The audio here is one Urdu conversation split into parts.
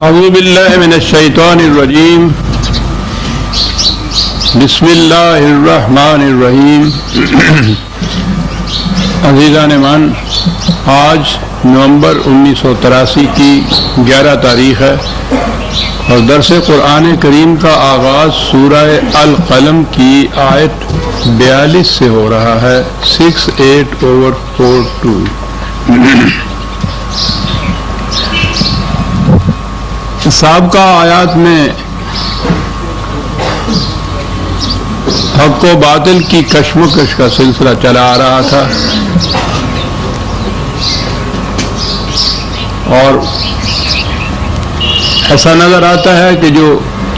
اعوذ باللہ من الشیطان الرجیم بسم اللہ الرحمن الرحیم عزیزان ایمان، آج نومبر 1983 کی 11 تاریخ ہے اور درس قرآن کریم کا آغاز سورہ القلم کی آیت 42 سے ہو رہا ہے 68/42۔ سابقہ آیات میں حق و باطل کی کشمکش کا سلسلہ چلا آ رہا تھا اور ایسا نظر آتا ہے کہ جو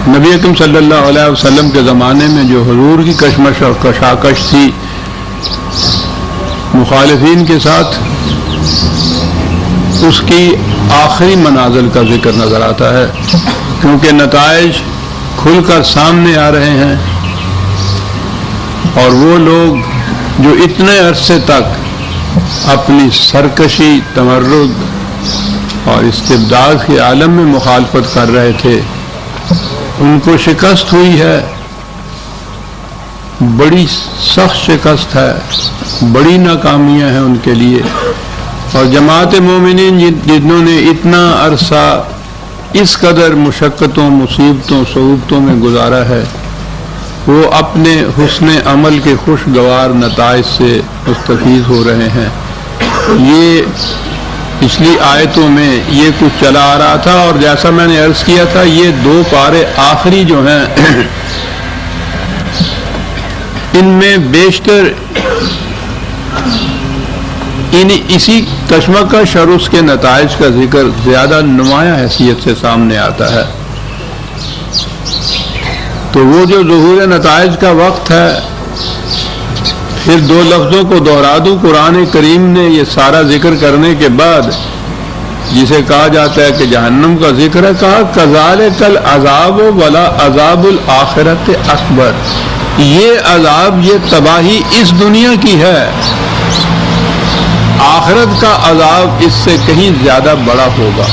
نبی اکرم صلی اللہ علیہ وسلم کے زمانے میں جو حضور کی کشمکش اور کشاکش تھی مخالفین کے ساتھ، اس کی آخری منازل کا ذکر نظر آتا ہے، کیونکہ نتائج کھل کر سامنے آ رہے ہیں اور وہ لوگ جو اتنے عرصے تک اپنی سرکشی، تمرد اور استبداد کے عالم میں مخالفت کر رہے تھے، ان کو شکست ہوئی ہے، بڑی سخت شکست ہے، بڑی ناکامیاں ہیں ان کے لیے۔ اور جماعت مومنین جنہوں نے اتنا عرصہ اس قدر مشقتوں، مصیبتوں، صعوبتوں میں گزارا ہے، وہ اپنے حسن عمل کے خوشگوار نتائج سے مستفید ہو رہے ہیں۔ یہ پچھلی آیتوں میں یہ کچھ چلا آ رہا تھا، اور جیسا میں نے عرض کیا تھا، یہ 2 پارے آخری جو ہیں ان میں بیشتر اسی کشمکش اور اس کے نتائج کا ذکر زیادہ نمایاں حیثیت سے سامنے آتا ہے۔ تو وہ جو ظہور نتائج کا وقت ہے، پھر 2 لفظوں کو دوہرا دوں، قرآن کریم نے یہ سارا ذکر کرنے کے بعد جسے کہا جاتا ہے کہ جہنم کا ذکر ہے، کہا کذالک العذاب ولا عذاب الآخرۃ اکبر۔ یہ عذاب، یہ تباہی اس دنیا کی ہے، آخرت کا عذاب اس سے کہیں زیادہ بڑا ہوگا۔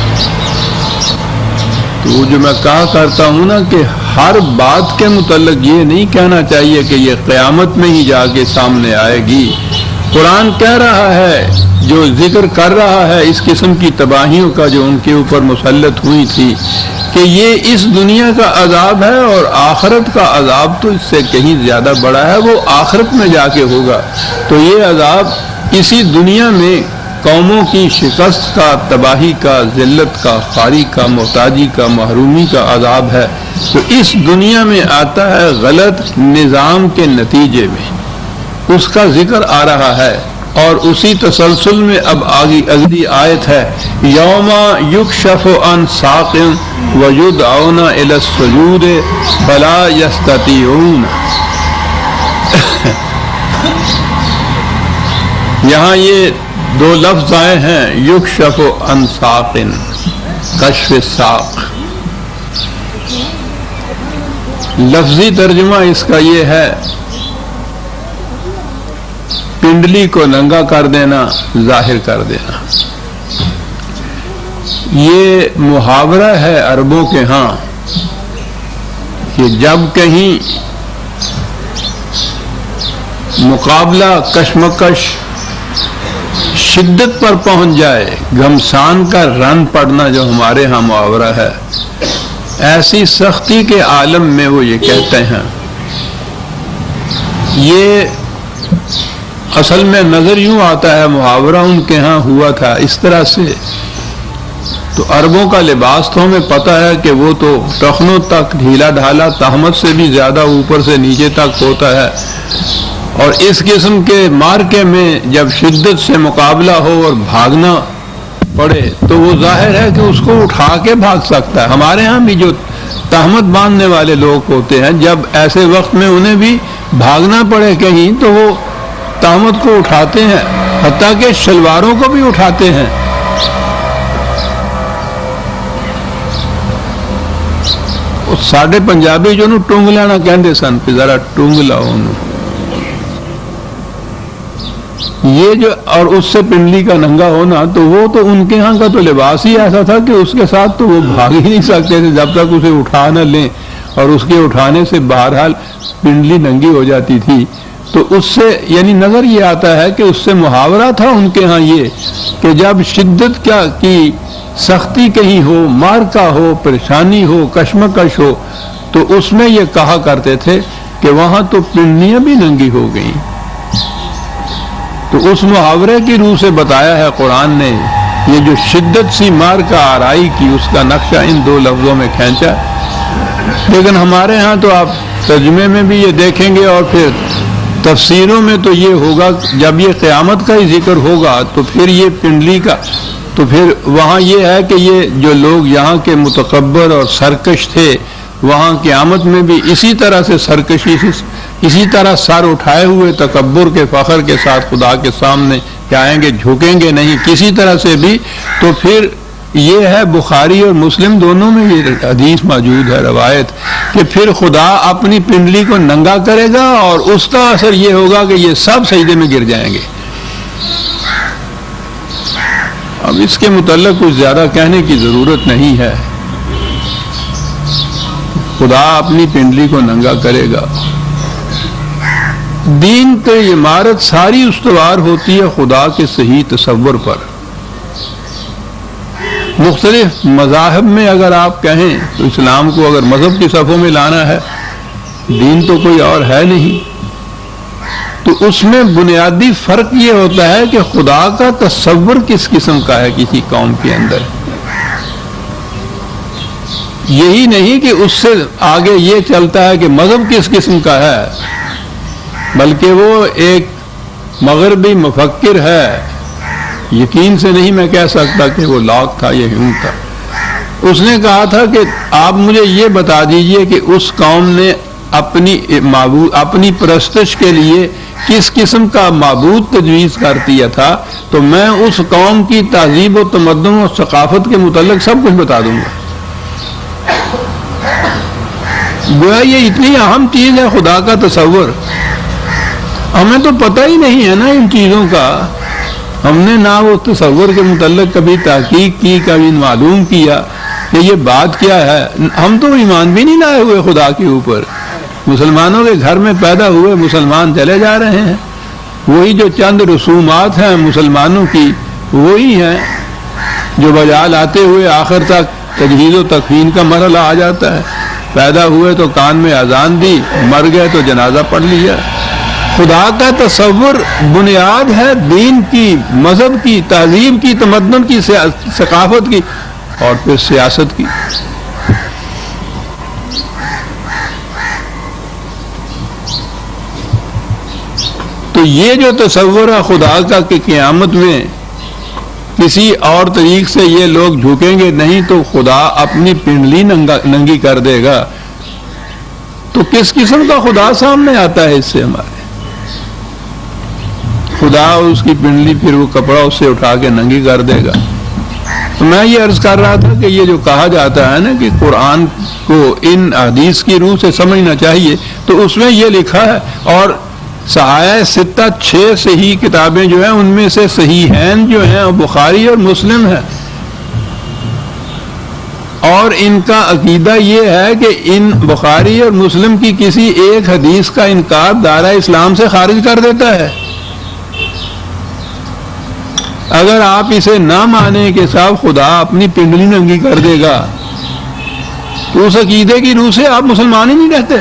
تو وہ جو میں کہا کرتا ہوں نا کہ ہر بات کے متعلق یہ نہیں کہنا چاہیے کہ یہ قیامت میں ہی جا کے سامنے آئے گی۔ قرآن کہہ رہا ہے، جو ذکر کر رہا ہے اس قسم کی تباہیوں کا جو ان کے اوپر مسلط ہوئی تھی، کہ یہ اس دنیا کا عذاب ہے اور آخرت کا عذاب تو اس سے کہیں زیادہ بڑا ہے، وہ آخرت میں جا کے ہوگا۔ تو یہ عذاب اسی دنیا میں قوموں کی شکست کا، تباہی کا، ذلت کا، خواری کا، محتاجی کا، محرومی کا عذاب ہے، تو اس دنیا میں آتا ہے غلط نظام کے نتیجے میں، اس کا ذکر آ رہا ہے۔ اور اسی تسلسل میں اب اگلی آیت ہے، یوم یکشف عن ساق ویدعون الی السجود فلا یستطیعون۔ یہاں یہ 2 لفظ آئے ہیں، یکشف عن ساق، کشف ساق۔ لفظی ترجمہ اس کا یہ ہے، پنڈلی کو ننگا کر دینا، ظاہر کر دینا۔ یہ محاورہ ہے عربوں کے ہاں کہ جب کہیں مقابلہ، کشمکش شدت پر پہنچ جائے، گھمسان کا رن پڑنا جو ہمارے ہاں محاورہ ہے، ایسی سختی کے عالم میں وہ یہ کہتے ہیں۔ یہ اصل میں نظر یوں آتا ہے، محاورہ ان کے ہاں ہوا تھا اس طرح سے۔ تو عربوں کا لباس تو ہمیں پتہ ہے کہ وہ تو ٹخنوں تک ڈھیلا ڈھالا، تہمت سے بھی زیادہ اوپر سے نیچے تک ہوتا ہے، اور اس قسم کے مارکے میں جب شدت سے مقابلہ ہو اور بھاگنا پڑے تو وہ ظاہر ہے کہ اس کو اٹھا کے بھاگ سکتا ہے۔ ہمارے ہاں بھی جو تہمت باندھنے والے لوگ ہوتے ہیں، جب ایسے وقت میں انہیں بھی بھاگنا پڑے کہیں تو وہ تہمت کو اٹھاتے ہیں، حتیٰ کہ شلواروں کو بھی اٹھاتے ہیں۔ ساڈے پنجابی جو ٹونگ لینا کہندے سن کہ ذرا ٹونگ لاؤ انہوں، یہ جو اور اس سے پنڈلی کا ننگا ہونا، تو وہ تو ان کے ہاں کا تو لباس ہی ایسا تھا کہ اس کے ساتھ تو وہ بھاگ ہی نہیں سکتے تھے جب تک اسے اٹھا نہ لیں، اور اس کے اٹھانے سے بہرحال پنڈلی ننگی ہو جاتی تھی۔ تو اس سے یعنی نظر یہ آتا ہے کہ اس سے محاورہ تھا ان کے ہاں یہ کہ جب شدت کیا کی سختی کہیں ہو، مارکا ہو، پریشانی ہو، کشمکش ہو، تو اس میں یہ کہا کرتے تھے کہ وہاں تو پنڈلیاں بھی ننگی ہو گئیں۔ تو اس محاورے کی روح سے بتایا ہے قرآن نے، یہ جو شدت سی مار کا آرائی کی، اس کا نقشہ ان دو لفظوں میں کھینچا۔ لیکن ہمارے ہاں تو آپ ترجمے میں بھی یہ دیکھیں گے، اور پھر تفسیروں میں تو یہ ہوگا، جب یہ قیامت کا ہی ذکر ہوگا تو پھر یہ پنڈلی کا، تو پھر وہاں یہ ہے کہ یہ جو لوگ یہاں کے متکبر اور سرکش تھے، وہاں قیامت میں بھی اسی طرح سے سرکشی، اسی طرح سر اٹھائے ہوئے تکبر کے فخر کے ساتھ خدا کے سامنے آئیں گے، جھکیں گے نہیں کسی طرح سے بھی۔ تو پھر یہ ہے بخاری اور مسلم دونوں میں یہ حدیث موجود ہے، روایت، کہ پھر خدا اپنی پنڈلی کو ننگا کرے گا اور اس کا اثر یہ ہوگا کہ یہ سب سجدے میں گر جائیں گے۔ اب اس کے متعلق کچھ زیادہ کہنے کی ضرورت نہیں ہے، خدا اپنی پنڈلی کو ننگا کرے گا۔ دین کی عمارت ساری استوار ہوتی ہے خدا کے صحیح تصور پر۔ مختلف مذاہب میں اگر آپ کہیں تو اسلام کو اگر مذہب کی صفوں میں لانا ہے، دین تو کوئی اور ہے نہیں، تو اس میں بنیادی فرق یہ ہوتا ہے کہ خدا کا تصور کس قسم کا ہے کسی قوم کے اندر۔ یہی نہیں کہ اس سے آگے یہ چلتا ہے کہ مذہب کس قسم کا ہے، بلکہ وہ ایک مغربی مفکر ہے، یقین سے نہیں میں کہہ سکتا کہ وہ لاک تھا یا ہیوم تھا۔ اس نے کہا تھا کہ آپ مجھے یہ بتا دیجئے کہ اس قوم نے اپنی پرستش کے لیے کس قسم کا معبود تجویز کر دیا تھا، تو میں اس قوم کی تہذیب و تمدن و ثقافت کے متعلق سب کچھ بتا دوں گا۔ گویا یہ اتنی اہم چیز ہے خدا کا تصور، ہمیں تو پتہ ہی نہیں ہے نا ان چیزوں کا، ہم نے نہ وہ تصور کے متعلق کبھی تحقیق کی، کبھی معلوم کیا کہ یہ بات کیا ہے۔ ہم تو ایمان بھی نہیں لائے ہوئے خدا کے اوپر، مسلمانوں کے گھر میں پیدا ہوئے مسلمان چلے جا رہے ہیں، وہی جو چند رسومات ہیں مسلمانوں کی وہی ہیں جو بجا لاتے ہوئے آخر تک تجہیز و تکفین کا مرحلہ آ جاتا ہے۔ پیدا ہوئے تو کان میں اذان دی، مر گئے تو جنازہ پڑھ لیا۔ خدا کا تصور بنیاد ہے دین کی، مذہب کی، تہذیب کی، تمدن کی، ثقافت کی اور پھر سیاست کی۔ تو یہ جو تصور ہے خدا کا کہ قیامت میں کسی اور طریق سے یہ لوگ جھکیں گے نہیں تو خدا اپنی پنڈلی ننگی کر دے گا، تو کس قسم کا خدا سامنے آتا ہے اس سے ہمارے؟ خدا اور اس کی پنڈلی پھر وہ کپڑا اس سے اٹھا کے ننگی کر دے گا۔ تو میں یہ عرض کر رہا تھا کہ یہ جو کہا جاتا ہے نا کہ قرآن کو ان حدیث کی روح سے سمجھنا چاہیے، تو اس میں یہ لکھا ہے، اور صحائح ستہ 6 صحیح کتابیں جو ہیں ان میں سے صحیحین جو ہیں بخاری اور مسلم ہیں، اور ان کا عقیدہ یہ ہے کہ ان بخاری اور مسلم کی کسی ایک حدیث کا انکار دائرہ اسلام سے خارج کر دیتا ہے۔ اگر آپ اسے نہ مانیں کہ صاحب خدا اپنی پنڈلی ننگی کر دے گا، تو اس عقیدے کی روح سے آپ مسلمان ہی نہیں رہتے۔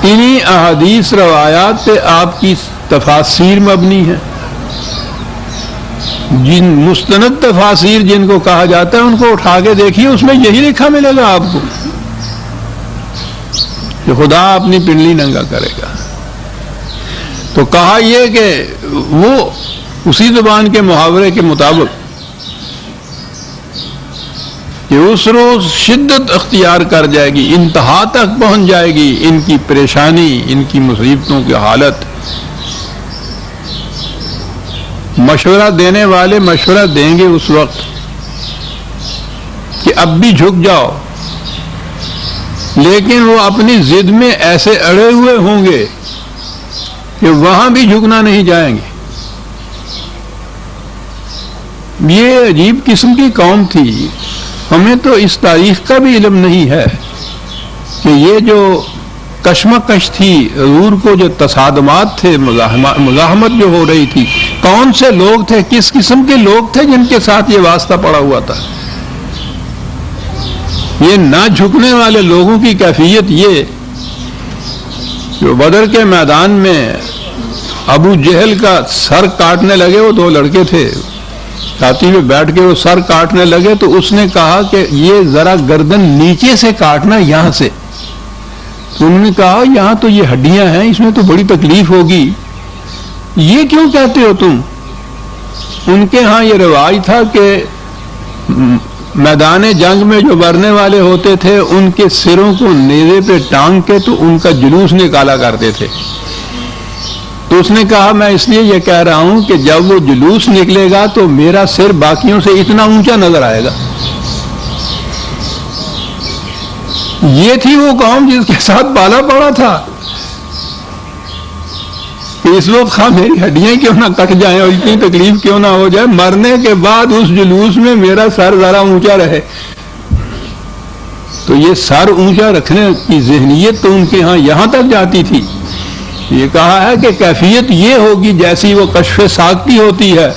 انہی احادیث روایات پہ آپ کی تفاسیر مبنی ہے، جن مستند تفاسیر جن کو کہا جاتا ہے ان کو اٹھا کے دیکھیے، اس میں یہی لکھا ملے گا آپ کو کہ خدا اپنی پنڈلی ننگا کرے گا۔ تو کہا یہ کہ وہ اسی زبان کے محاورے کے مطابق کہ اس روز شدت اختیار کر جائے گی، انتہا تک پہنچ جائے گی ان کی پریشانی، ان کی مصیبتوں کی حالت۔ مشورہ دینے والے مشورہ دیں گے اس وقت کہ اب بھی جھک جاؤ، لیکن وہ اپنی ضد میں ایسے اڑے ہوئے ہوں گے کہ وہاں بھی جھکنا نہیں جائیں گے۔ یہ عجیب قسم کی قوم تھی۔ ہمیں تو اس تاریخ کا بھی علم نہیں ہے کہ یہ جو کشمکش تھی، حضور کو جو تصادمات تھے، مزاحمت جو ہو رہی تھی، کون سے لوگ تھے، کس قسم کے لوگ تھے جن کے ساتھ یہ واسطہ پڑا ہوا تھا۔ یہ نہ جھکنے والے لوگوں کی کیفیت یہ جو بدر کے میدان میں ابو جہل کا سر کاٹنے لگے، وہ 2 لڑکے تھے، چھاتی پہ بیٹھ کے وہ سر کاٹنے لگے تو اس نے کہا کہ یہ ذرا گردن نیچے سے کاٹنا، یہاں سے۔ تو انہوں نے کہا یہاں تو یہ ہڈیاں ہیں، اس میں تو بڑی تکلیف ہوگی، یہ کیوں کہتے ہو تم؟ ان کے ہاں یہ رواج تھا کہ میدان جنگ میں جو مرنے والے ہوتے تھے ان کے سروں کو نیزے پہ ٹانگ کے تو ان کا جلوس نکالا کرتے تھے۔ تو اس نے کہا میں اس لیے یہ کہہ رہا ہوں کہ جب وہ جلوس نکلے گا تو میرا سر باقیوں سے اتنا اونچا نظر آئے گا۔ یہ تھی وہ قوم جس کے ساتھ پالا پڑا تھا کہ اس وقت خواہ میری ہڈیاں کیوں نہ کٹ جائیں اور اتنی تکلیف کیوں نہ ہو جائے، مرنے کے بعد اس جلوس میں میرا سر ذرا اونچا رہے۔ تو یہ سر اونچا رکھنے کی ذہنیت تو ان کے ہاں یہاں تک جاتی تھی۔ یہ کہا ہے کہ کیفیت یہ ہوگی جیسی وہ کشف ساق کی ہوتی ہے،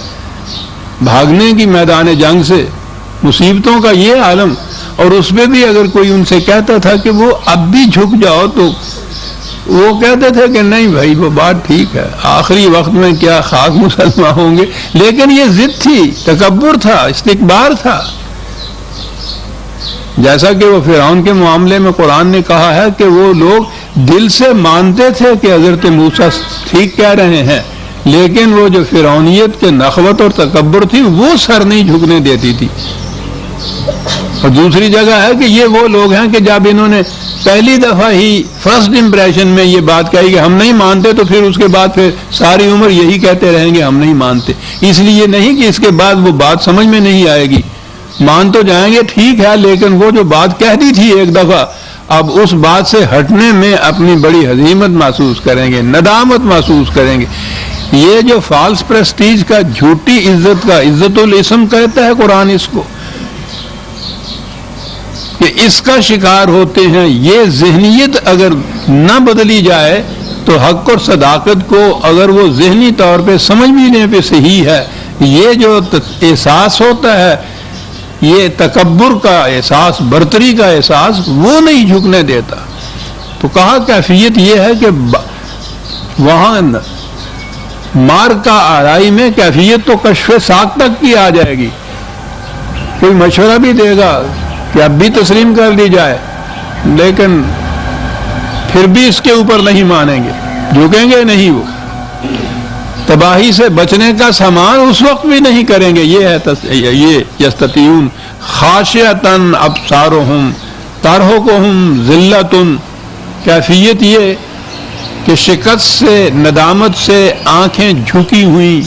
بھاگنے کی میدان جنگ سے، مصیبتوں کا یہ عالم۔ اور اس میں بھی اگر کوئی ان سے کہتا تھا کہ وہ اب بھی جھک جاؤ تو وہ کہتے تھے کہ نہیں بھائی وہ بات ٹھیک ہے، آخری وقت میں کیا خاک مسلمان ہوں گے۔ لیکن یہ ضد تھی، تکبر تھا، استکبار تھا۔ جیسا کہ وہ فرعون کے معاملے میں قرآن نے کہا ہے کہ وہ لوگ دل سے مانتے تھے کہ حضرت موسیٰ ٹھیک کہہ رہے ہیں، لیکن وہ جو فرعونیت کے نخوت اور تکبر تھی وہ سر نہیں جھکنے دیتی تھی۔ اور دوسری جگہ ہے کہ یہ وہ لوگ ہیں کہ جب انہوں نے پہلی دفعہ ہی فرسٹ امپریشن میں یہ بات کہی کہ ہم نہیں مانتے، تو پھر اس کے بعد پھر ساری عمر یہی کہتے رہیں گے ہم نہیں مانتے۔ اس لیے نہیں کہ اس کے بعد وہ بات سمجھ میں نہیں آئے گی، مان تو جائیں گے ٹھیک ہے، لیکن وہ جو بات کہہ دی تھی ایک دفعہ، اب اس بات سے ہٹنے میں اپنی بڑی ہزیمت محسوس کریں گے، ندامت محسوس کریں گے۔ یہ جو فالس پریسٹیج کا، جھوٹی عزت کا، عزت الاسم کہتا ہے قرآن اس کو، کہ اس کا شکار ہوتے ہیں۔ یہ ذہنیت اگر نہ بدلی جائے تو حق اور صداقت کو اگر وہ ذہنی طور پہ سمجھ لینے پہ صحیح ہے، یہ جو احساس ہوتا ہے، یہ تکبر کا احساس، برتری کا احساس، وہ نہیں جھکنے دیتا۔ تو کہا کیفیت یہ ہے کہ وہاں مار کا آرائی میں کیفیت تو کشف ساق تک کی آ جائے گی۔ کوئی مشورہ بھی دے گا کہ اب بھی تسلیم کر دی جائے، لیکن پھر بھی اس کے اوپر نہیں مانیں گے، جھکیں گے نہیں۔ وہ تباہی سے بچنے کا سامان اس وقت بھی نہیں کریں گے۔ یہ ہے یہ یستطیعون خاشعۃ ابصارہم ترہقہم ذلۃ، کیفیت یہ کہ شکست سے، ندامت سے آنکھیں جھکی ہوئی،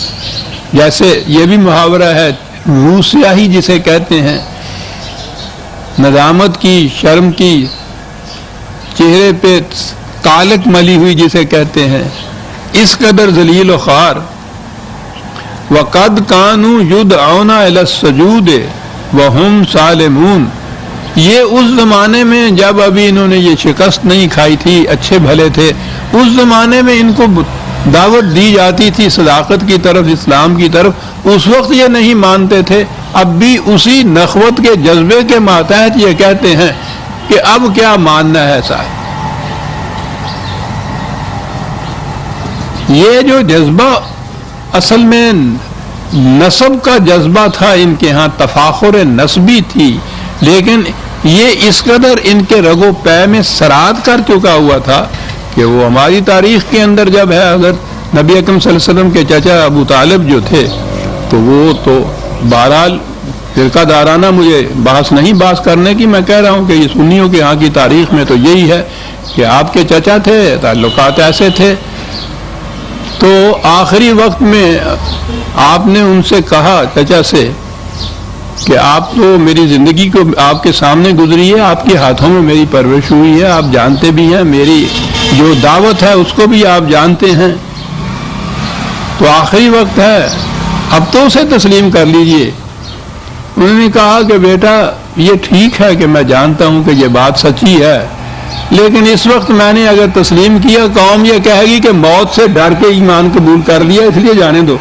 جیسے یہ بھی محاورہ ہے روح سیاہی جسے کہتے ہیں، ندامت کی، شرم کی، چہرے پہ کالک ملی ہوئی جسے کہتے ہیں، اس قدر ذلیل و خوار۔ وَقَدْ كَانُوا يُدْعَوْنَ إِلَى السُّجُودِ وَهُمْ سَالِمُونَ، یہ اس زمانے میں جب ابھی انہوں نے یہ شکست نہیں کھائی تھی، اچھے بھلے تھے، اس زمانے میں ان کو دعوت دی جاتی تھی صداقت کی طرف، اسلام کی طرف، اس وقت یہ نہیں مانتے تھے۔ اب بھی اسی نخوت کے جذبے کے ماتحت یہ کہتے ہیں کہ اب کیا ماننا ہے صاحب۔ یہ جو جذبہ اصل میں نسب کا جذبہ تھا، ان کے ہاں تفاخر نسبی تھی، لیکن یہ اس قدر ان کے رگ و پے میں سرات کر چکا ہوا تھا کہ وہ ہماری تاریخ کے اندر جب ہے، اگر نبی اکرم صلی اللہ علیہ وسلم کے چچا ابو طالب جو تھے تو وہ تو بہرحال فرقہ دارانہ مجھے بحث کرنے کی، میں کہہ رہا ہوں کہ یہ سنیوں کے ہاں کی تاریخ میں تو یہی ہے کہ آپ کے چچا تھے، تعلقات ایسے تھے، تو آخری وقت میں آپ نے ان سے کہا چچا سے کہ آپ تو میری زندگی کو آپ کے سامنے گزری ہے، آپ کے ہاتھوں میں میری پرورش ہوئی ہے، آپ جانتے بھی ہیں، میری جو دعوت ہے اس کو بھی آپ جانتے ہیں، تو آخری وقت ہے، اب تو اسے تسلیم کر لیجئے۔ انہوں نے کہا کہ بیٹا یہ ٹھیک ہے کہ میں جانتا ہوں کہ یہ بات سچی ہے، لیکن اس وقت میں نے اگر تسلیم کیا قوم یہ کہے گی کہ موت سے ڈر کے ایمان قبول کر لیا، اس لیے جانے دو۔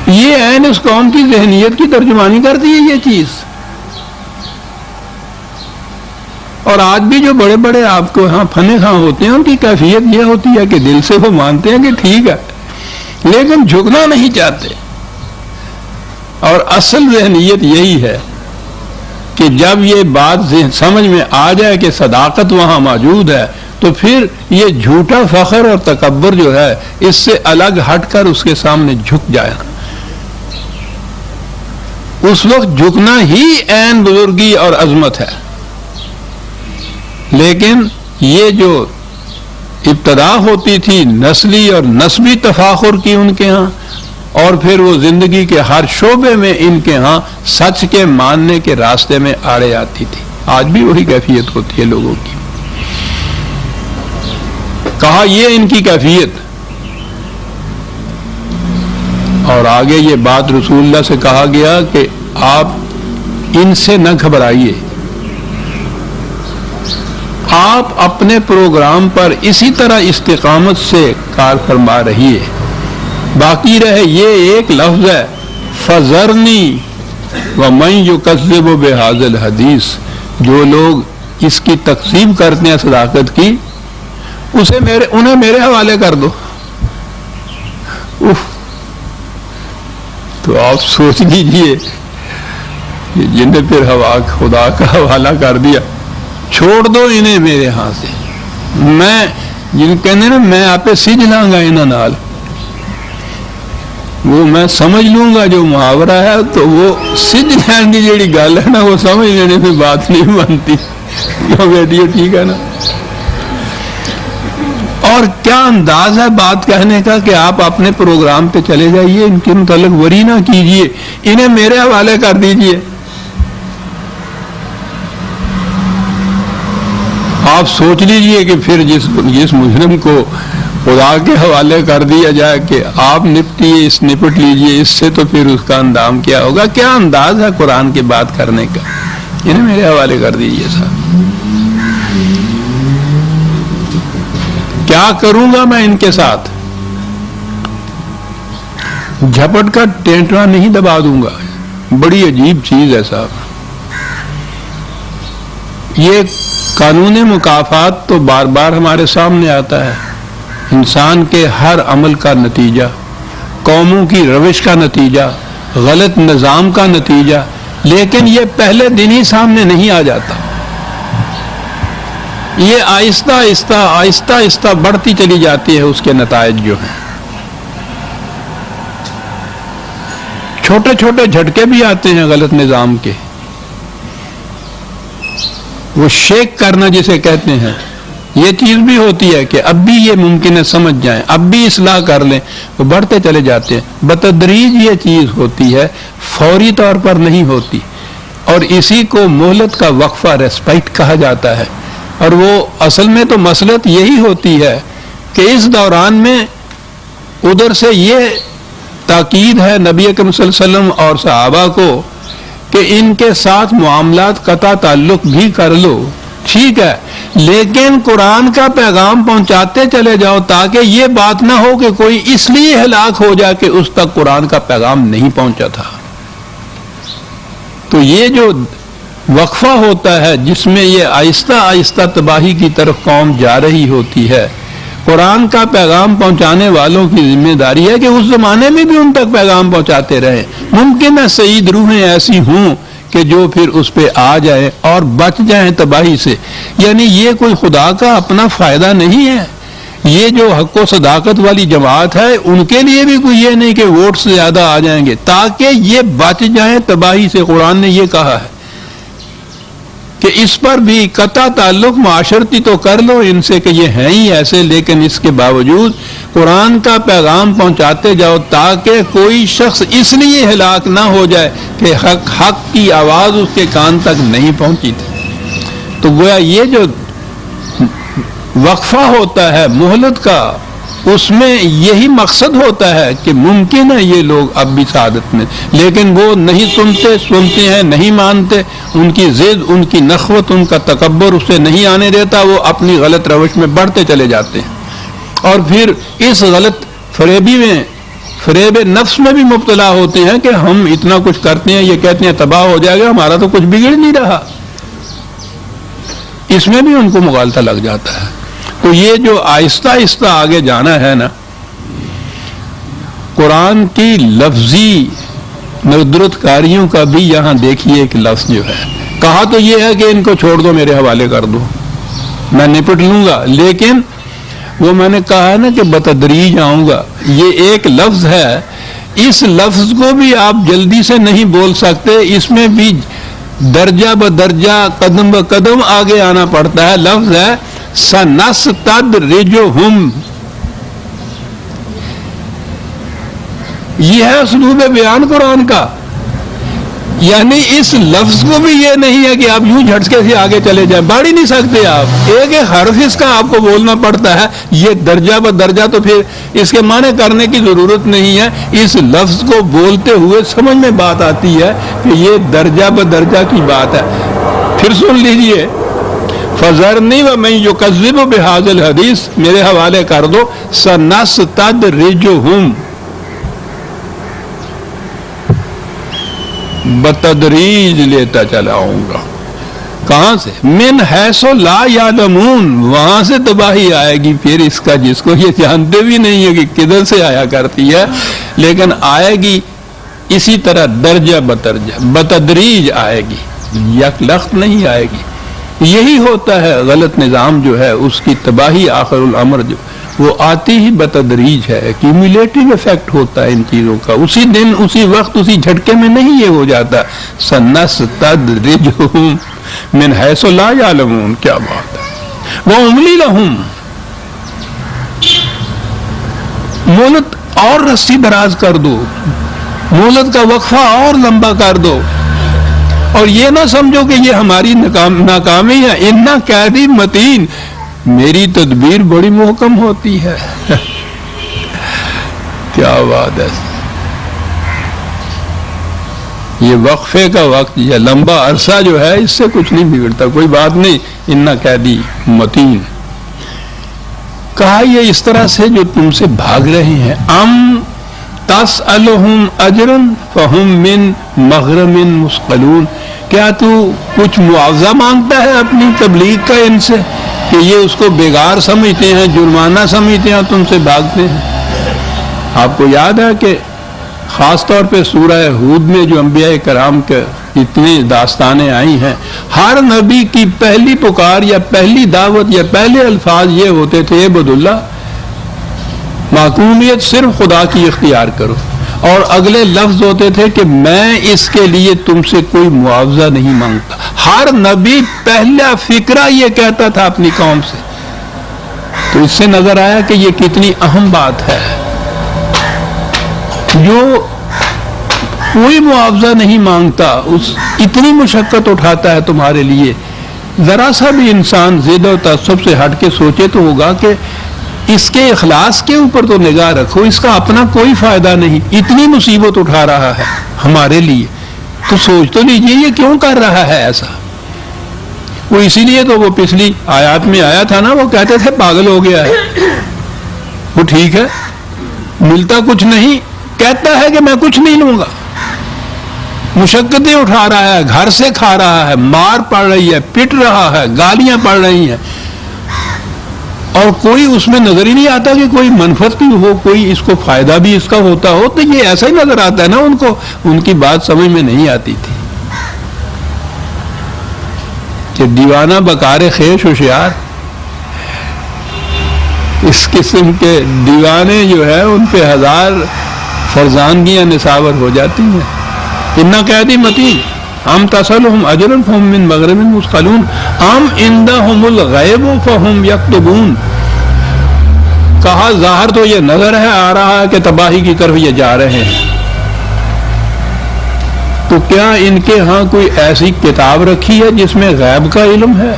یہ عین اس قوم کی ذہنیت کی ترجمانی کرتی ہے یہ چیز۔ اور آج بھی جو بڑے بڑے آپ کو ہاں فن خواہ ہوتے ہیں ان کی کیفیت یہ ہوتی ہے کہ دل سے وہ مانتے ہیں کہ ٹھیک ہے، لیکن جھکنا نہیں چاہتے۔ اور اصل ذہنیت یہی ہے کہ جب یہ بات سمجھ میں آ جائے کہ صداقت وہاں موجود ہے تو پھر یہ جھوٹا فخر اور تکبر جو ہے اس سے الگ ہٹ کر اس کے سامنے جھک جائے۔ اس وقت جھکنا ہی عین بزرگی اور عظمت ہے۔ لیکن یہ جو ابتدا ہوتی تھی نسلی اور نسبی تفاخر کی ان کے ہاں، اور پھر وہ زندگی کے ہر شعبے میں ان کے ہاں سچ کے ماننے کے راستے میں آڑے آتی تھی، آج بھی وہی کیفیت ہوتی ہے لوگوں کی۔ کہا یہ ان کی کیفیت، اور آگے یہ بات رسول اللہ سے کہا گیا کہ آپ ان سے نہ گھبرائیے، آپ اپنے پروگرام پر اسی طرح استقامت سے کار فرما رہیے۔ باقی رہے یہ ایک لفظ ہے فَذَرْنِي وَمَنْ يُكَذِّبُ بِهَذَا الْحَدِيثِ، جو لوگ اس کی تکذیب کرتے ہیں صداقت کی، انہیں میرے حوالے کر دو۔ تو آپ سوچ لیجئے جن نے پھر خدا کا حوالہ کر دیا، چھوڑ دو انہیں میرے ہاں سے، میں جن کہنے نا میں آپ سج لاں گا انہاں نال، وہ میں سمجھ لوں گا جو محاورہ ہے، تو وہ سج لین کی جیڑی گل ہے نا وہ سمجھ لینے میں بات نہیں بنتی۔ بیٹیو ٹھیک ہے نا؟ اور کیا انداز ہے بات کہنے کا کہ آپ اپنے پروگرام پہ چلے جائیے، ان کے متعلق وری نہ کیجئے، انہیں میرے حوالے کر دیجئے۔ آپ سوچ لیجئے کہ پھر جس مجرم کو خدا کے حوالے کر دیا جائے کہ آپ نپٹ لیجئے اس سے، تو پھر اس کا اندام کیا ہوگا؟ کیا انداز ہے قرآن کی بات کرنے کا؟ انہیں میرے حوالے کر دیجئے صاحب۔ کیا کروں گا میں ان کے ساتھ؟ جھپٹ کر ٹینٹنا نہیں دبا دوں گا۔ بڑی عجیب چیز ہے صاحب۔ یہ قانون مکافات تو بار بار ہمارے سامنے آتا ہے، انسان کے ہر عمل کا نتیجہ، قوموں کی روش کا نتیجہ، غلط نظام کا نتیجہ، لیکن یہ پہلے دن ہی سامنے نہیں آ جاتا، یہ آہستہ آہستہ بڑھتی چلی جاتی ہے۔ اس کے نتائج جو ہیں چھوٹے چھوٹے جھٹکے بھی آتے ہیں غلط نظام کے، وہ شیک کرنا جسے کہتے ہیں، یہ چیز بھی ہوتی ہے کہ اب بھی یہ ممکن ہے سمجھ جائیں، اب بھی اصلاح کر لیں، وہ بڑھتے چلے جاتے ہیں۔ بتدریج یہ چیز ہوتی ہے، فوری طور پر نہیں ہوتی، اور اسی کو مہلت کا وقفہ ریسپائٹ کہا جاتا ہے۔ اور وہ اصل میں تو مصلحت یہی ہوتی ہے کہ اس دوران میں ادھر سے یہ تاکید ہے نبی اکرم صلی اللہ علیہ وسلم اور صحابہ کو کہ ان کے ساتھ معاملات قطع تعلق بھی کر لو، ٹھیک ہے، لیکن قرآن کا پیغام پہنچاتے چلے جاؤ تاکہ یہ بات نہ ہو کہ کوئی اس لیے ہلاک ہو جائے کہ اس تک قرآن کا پیغام نہیں پہنچا تھا۔ تو یہ جو وقفہ ہوتا ہے جس میں یہ آہستہ آہستہ تباہی کی طرف قوم جا رہی ہوتی ہے، قرآن کا پیغام پہنچانے والوں کی ذمہ داری ہے کہ اس زمانے میں بھی ان تک پیغام پہنچاتے رہیں۔ ممکن ہے سعید روحیں ایسی ہوں کہ جو پھر اس پہ آ جائیں اور بچ جائیں تباہی سے، یعنی یہ کوئی خدا کا اپنا فائدہ نہیں ہے۔ یہ جو حق و صداقت والی جماعت ہے ان کے لیے بھی کوئی یہ نہیں کہ ووٹ سے زیادہ آ جائیں گے، تاکہ یہ بچ جائیں تباہی سے۔ قرآن نے یہ کہا ہے کہ اس پر بھی قطع تعلق معاشرتی تو کر لو ان سے کہ یہ ہیں ہی ایسے، لیکن اس کے باوجود قرآن کا پیغام پہنچاتے جاؤ تاکہ کوئی شخص اس لیے ہلاک نہ ہو جائے کہ حق کی آواز اس کے کان تک نہیں پہنچی تھی۔ تو گویا یہ جو وقفہ ہوتا ہے مہلت کا، اس میں یہی مقصد ہوتا ہے کہ ممکن ہے یہ لوگ اب بھی سعادت میں، لیکن وہ نہیں سنتے ہیں، نہیں مانتے، ان کی ضد، ان کی نخوت، ان کا تکبر اسے نہیں آنے دیتا، وہ اپنی غلط روش میں بڑھتے چلے جاتے ہیں، اور پھر اس غلط فریب نفس میں بھی مبتلا ہوتے ہیں کہ ہم اتنا کچھ کرتے ہیں، یہ کہتے ہیں تباہ ہو جائے گا، ہمارا تو کچھ بگڑ نہیں رہا، اس میں بھی ان کو مغالطہ لگ جاتا ہے۔ تو یہ جو آہستہ آہستہ آگے جانا ہے نا، قرآن کی لفظی ندرت کاریوں کا بھی یہاں دیکھیے ایک لفظ جو ہے، کہا تو یہ ہے کہ ان کو چھوڑ دو، میرے حوالے کر دو، میں نپٹ لوں گا، لیکن وہ میں نے کہا ہے نا کہ بتدریج آؤں گا، یہ ایک لفظ ہے، اس لفظ کو بھی آپ جلدی سے نہیں بول سکتے، اس میں بھی درجہ بدرجہ قدم بقدم آگے آنا پڑتا ہے۔ لفظ ہے سَنَسْتَدْرِجُهُمْ، یہ ہے اسلوب بیان قرآن کا، یعنی اس لفظ کو بھی یہ نہیں ہے کہ آپ یوں جھٹکے سے آگے چلے جائیں، بڑھ ہی نہیں سکتے آپ، ایک ایک حرف اس کا آپ کو بولنا پڑتا ہے، یہ درجہ بدرجہ، تو پھر اس کے معنی کرنے کی ضرورت نہیں ہے، اس لفظ کو بولتے ہوئے سمجھ میں بات آتی ہے کہ یہ درجہ بدرجہ کی بات ہے۔ پھر سن لیجئے، فَذَرْنِي وَمَن يُكَذِّبُ بِهَذَا الْحَدِيثِ، میرے حوالے کر دو، سَنَسْتَدْرِجُهُمْ، بتدریج لیتا چلا آؤں گا، کہاں سے؟ من حیث لا یعلمون، وہاں سے تباہی آئے گی پھر اس کا جس کو یہ جانتے بھی نہیں ہے کہ کدھر سے آیا کرتی ہے، لیکن آئے گی اسی طرح درجہ بدرجہ، بتدریج آئے گی، یک لخت نہیں آئے گی۔ یہی ہوتا ہے غلط نظام جو ہے، اس کی تباہی آخر الامر جو وہ آتی ہی بتدریج ہے، کیومولیٹیو افیکٹ ہوتا ہے ان چیزوں کا، اسی دن اسی وقت اسی جھٹکے میں نہیں یہ ہو جاتا۔ سَنَسْتَدْرِجُهُمْ مِنْ حَيْثُ لَا يَعْلَمُونَ، کیا بات ہے۔ وَأُمْلِي لَهُمْ، مہلت اور رسی دراز کر دو، مہلت کا وقفہ اور لمبا کر دو، اور یہ نہ سمجھو کہ یہ ہماری ناکامی ہے، اِنَّ کَیدِی مَتِین، میری تدبیر بڑی محکم ہوتی ہے۔ کیا بات ہے، یہ وقفے کا وقت یا لمبا عرصہ جو ہے اس سے کچھ نہیں بگڑتا، کوئی بات نہیں، اِنَّ کَیدِی مَتِین، کہا یہ اس طرح سے جو تم سے بھاگ رہے ہیں، ام تسألہم اجرا فہم من مغرم مثقلون، کیا تو کچھ معاوضہ مانگتا ہے اپنی تبلیغ کا ان سے کہ یہ اس کو بیگار سمجھتے ہیں، جرمانہ سمجھتے ہیں، تم سے بھاگتے ہیں؟ آپ کو یاد ہے کہ خاص طور پہ سورہ ہود میں جو انبیاء کرام کے اتنی داستانیں آئی ہیں، ہر نبی کی پہلی پکار یا پہلی دعوت یا پہلے الفاظ یہ ہوتے تھے، عبد اللہ، معقولیت صرف خدا کی اختیار کرو، اور اگلے لفظ ہوتے تھے کہ میں اس کے لیے تم سے کوئی معاوضہ نہیں مانگتا۔ ہر نبی پہلا فکرہ یہ کہتا تھا اپنی قوم سے، تو اس سے نظر آیا کہ یہ کتنی اہم بات ہے، جو کوئی معاوضہ نہیں مانگتا، اتنی مشقت اٹھاتا ہے تمہارے لیے، ذرا سا بھی انسان ضد و تعصب سے ہٹ کے سوچے تو ہوگا کہ اس کے اخلاص کے اوپر تو نگاہ رکھو، اس کا اپنا کوئی فائدہ نہیں، اتنی مصیبت اٹھا رہا ہے ہمارے لیے، تو سوچ تو لیجیے یہ کیوں کر رہا ہے ایسا۔ وہ اسی لیے تو وہ پچھلی آیات میں آیا تھا نا، وہ کہتے تھے پاگل ہو گیا ہے، وہ ٹھیک ہے، ملتا کچھ نہیں، کہتا ہے کہ میں کچھ نہیں لوں گا، مشقتیں اٹھا رہا ہے، گھر سے کھا رہا ہے، مار پڑ رہی ہے، پٹ رہا ہے، گالیاں پڑ رہی ہیں، اور کوئی اس میں نظر ہی نہیں آتا کہ کوئی منفعت بھی ہو، کوئی اس کو فائدہ بھی اس کا ہوتا ہو، تو یہ ایسا ہی نظر آتا ہے نا ان کو، ان کی بات سمجھ میں نہیں آتی تھی کہ دیوانہ بکار خیش ہوشیار، اس قسم کے دیوانے جو ہے ان پہ ہزار فرزانگیاں نصاور ہو جاتی ہیں۔ اِنَّ کَیدِی مَتِین، ام تسألهم اجرا فهم من مغرم مثقلون ام عندهم الغیب فهم یکتبون. کہا ظاہر تو یہ نظر ہے، آ رہا ہے کہ تباہی کی طرف یہ جا رہے ہیں، تو کیا ان کے ہاں کوئی ایسی کتاب رکھی ہے جس میں غیب کا علم ہے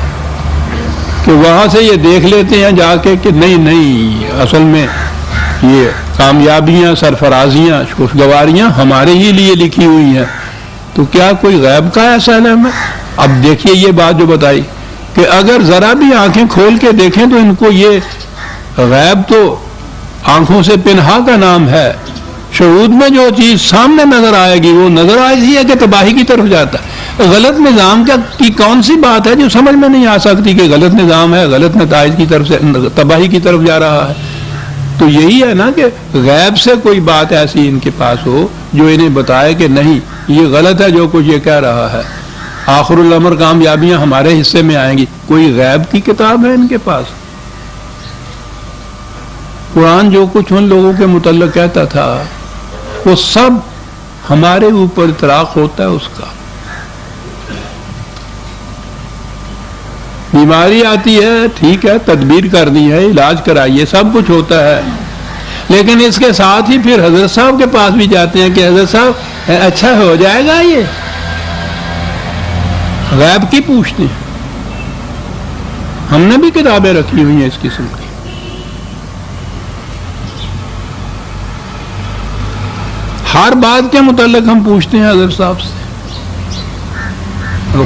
کہ وہاں سے یہ دیکھ لیتے ہیں جا کے کہ نہیں اصل میں یہ کامیابیاں، سرفرازیاں، خوشگواریاں ہمارے ہی لیے لکھی ہوئی ہیں؟ تو کیا کوئی غیب کا ایسا علم ہے؟ اب دیکھیے یہ بات جو بتائی کہ اگر ذرا بھی آنکھیں کھول کے دیکھیں تو ان کو یہ غیب تو آنکھوں سے پنہا کا نام ہے. شہود میں جو چیز سامنے نظر آئے گی وہ نظر آئی ہے کہ تباہی کی طرف جاتا ہے. غلط نظام کی کون سی بات ہے جو سمجھ میں نہیں آ سکتی کہ غلط نظام ہے، غلط نتائج کی طرف سے تباہی کی طرف جا رہا ہے؟ تو یہی ہے نا کہ غیب سے کوئی بات ایسی ان کے پاس ہو جو انہیں بتائے کہ نہیں یہ غلط ہے جو کچھ یہ کہہ رہا ہے، آخر الامر کامیابیاں ہمارے حصے میں آئیں گی. کوئی غیب کی کتاب ہے ان کے پاس؟ قرآن جو کچھ ان لوگوں کے متعلق کہتا تھا وہ سب ہمارے اوپر اطلاق ہوتا ہے اس کا. بیماری آتی ہے، ٹھیک ہے، تدبیر کرنی ہے، علاج کرائیے، سب کچھ ہوتا ہے، لیکن اس کے ساتھ ہی پھر حضرت صاحب کے پاس بھی جاتے ہیں کہ حضرت صاحب اچھا ہو جائے گا. یہ غیب کی پوچھتے ہیں. ہم نے بھی کتابیں رکھی ہوئی ہیں اس قسم کی. ہر بات کے متعلق ہم پوچھتے ہیں حضرت صاحب سے.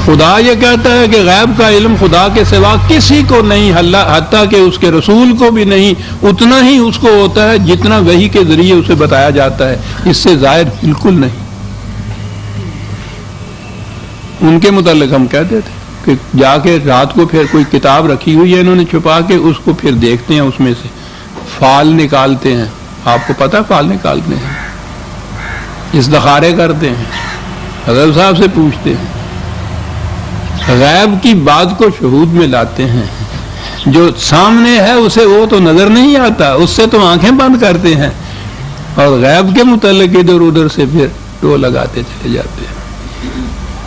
خدا یہ کہتا ہے کہ غیب کا علم خدا کے سوا کسی کو نہیں، حتیٰ کہ اس کے رسول کو بھی نہیں. اتنا ہی اس کو ہوتا ہے جتنا وحی کے ذریعے اسے بتایا جاتا ہے، اس سے زائد بالکل نہیں. ان کے متعلق ہم کہتے تھے کہ جا کے رات کو پھر کوئی کتاب رکھی ہوئی ہے انہوں نے چھپا کے، اس کو پھر دیکھتے ہیں، اس میں سے فال نکالتے ہیں. آپ کو پتہ فال نکالتے ہیں، استخارے کرتے ہیں، حضرت صاحب سے پوچھتے ہیں، غیب کی بات کو شہود میں لاتے ہیں. جو سامنے ہے اسے وہ تو نظر نہیں آتا، اس سے تو آنکھیں بند کرتے ہیں، اور غیب کے متعلق ادھر ادھر سے پھر ٹو لگاتے چلے جاتے ہیں.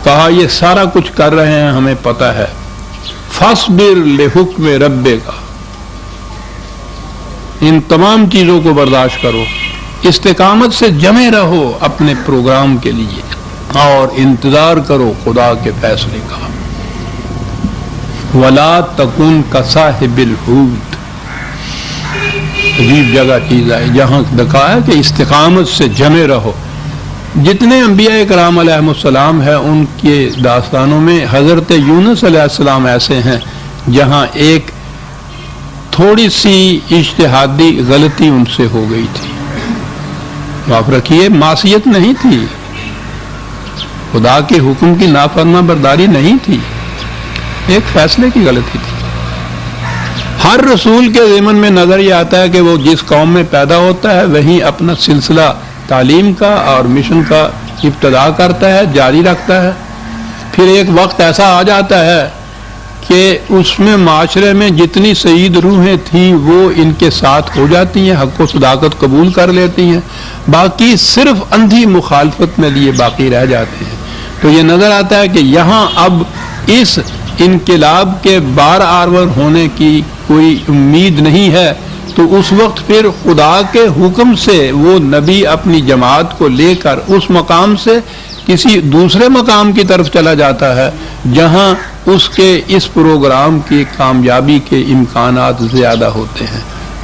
کہا یہ سارا کچھ کر رہے ہیں ہمیں پتہ ہے. فاصبر لحکم ربک، ان تمام چیزوں کو برداشت کرو، استقامت سے جمے رہو اپنے پروگرام کے لیے، اور انتظار کرو خدا کے فیصلے کا. وَلَا تَكُنْ كَصَاحِبِ الْحُوتِ، عجیب جگہ چیز آئی جہاں دکھا ہے کہ استقامت سے جمے رہو. جتنے انبیاء کرام علیہ السلام ہیں ان کے داستانوں میں حضرت یونس علیہ السلام ایسے ہیں جہاں ایک تھوڑی سی اجتہادی غلطی ان سے ہو گئی تھی. معاف رکھیے، معصیت نہیں تھی، خدا کے حکم کی نافرما برداری نہیں تھی، ایک فیصلے کی غلطی تھی. ہر رسول کے ضمن میں نظر یہ آتا ہے کہ وہ جس قوم میں پیدا ہوتا ہے وہیں اپنا سلسلہ تعلیم کا اور مشن کا ابتدا کرتا ہے، جاری رکھتا ہے. پھر ایک وقت ایسا آ جاتا ہے کہ اس میں معاشرے میں جتنی سعید روحیں تھیں وہ ان کے ساتھ ہو جاتی ہیں، حق و صداقت قبول کر لیتی ہیں، باقی صرف اندھی مخالفت میں لیے باقی رہ جاتے ہیں. تو یہ نظر آتا ہے کہ یہاں اب اس انقلاب کے بار آور ہونے کی کوئی امید نہیں ہے. تو اس وقت پھر خدا کے حکم سے وہ نبی اپنی جماعت کو لے کر اس مقام سے کسی دوسرے مقام کی طرف چلا جاتا ہے جہاں اس کے اس پروگرام کی کامیابی کے امکانات زیادہ ہوتے ہیں.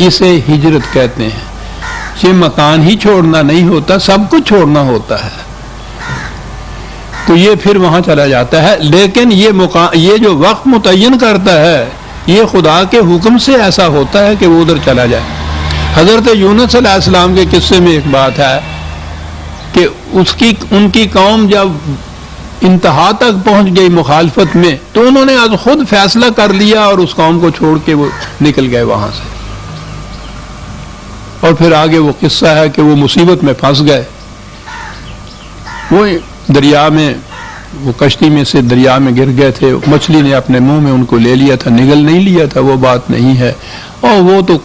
اسے ہجرت کہتے ہیں. یہ مکان ہی چھوڑنا نہیں ہوتا، سب کچھ چھوڑنا ہوتا ہے. تو یہ پھر وہاں چلا جاتا ہے، لیکن یہ جو وقت متعین کرتا ہے یہ خدا کے حکم سے ایسا ہوتا ہے کہ وہ ادھر چلا جائے. حضرت یونس علیہ السلام کے قصے میں ایک بات ہے کہ ان کی قوم جب انتہا تک پہنچ گئی مخالفت میں تو انہوں نے آج خود فیصلہ کر لیا اور اس قوم کو چھوڑ کے وہ نکل گئے وہاں سے. اور پھر آگے وہ قصہ ہے کہ وہ مصیبت میں پھنس گئے. وہ دریا میں، وہ کشتی میں سے دریا میں گر گئے تھے، مچھلی نے اپنے منہ میں ان کو لے لیا تھا، نگل نہیں لیا تھا، وہ بات نہیں ہے. اور وہ تو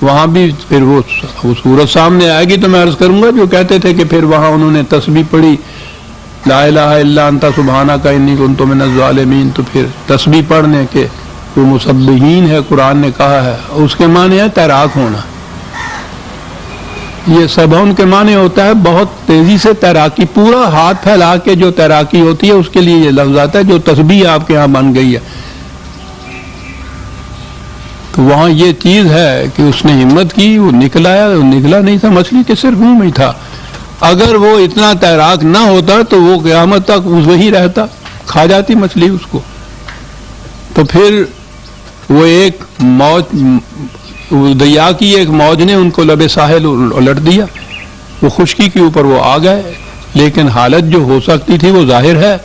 وہاں بھی پھر وہ صورت سامنے آئے گی تو میں عرض کروں گا جو کہتے تھے کہ پھر وہاں انہوں نے تسبیح پڑھی لا الہ الا انت سبحانک انی کنت من الظالمین، تو پھر تسبیح پڑھنے کے وہ مسبحین ہے قرآن نے کہا ہے، اس کے معنی ہے تیراک ہونا۔ یہ سبحان کے معنی ہوتا ہے بہت تیزی سے تیراکی، پورا ہاتھ پھیلا کے جو تیراکی ہوتی ہے اس کے لیے یہ لفظ آتا ہے، جو تسبیح آپ کے ہاں بن گئی ہے۔ تو وہاں یہ چیز ہے کہ اس نے ہمت کی، وہ نکلا نہیں تھا، مچھلی کے صرف منہ میں ہی تھا۔ اگر وہ اتنا تیراک نہ ہوتا تو وہ قیامت تک وہی رہتا، کھا جاتی مچھلی اس کو۔ تو پھر وہ ایک موج، دریا کی ایک موج نے ان کو لبے ساحل الٹ دیا، وہ خشکی کے اوپر وہ آ گئے، لیکن حالت جو ہو سکتی تھی وہ ظاہر ہے۔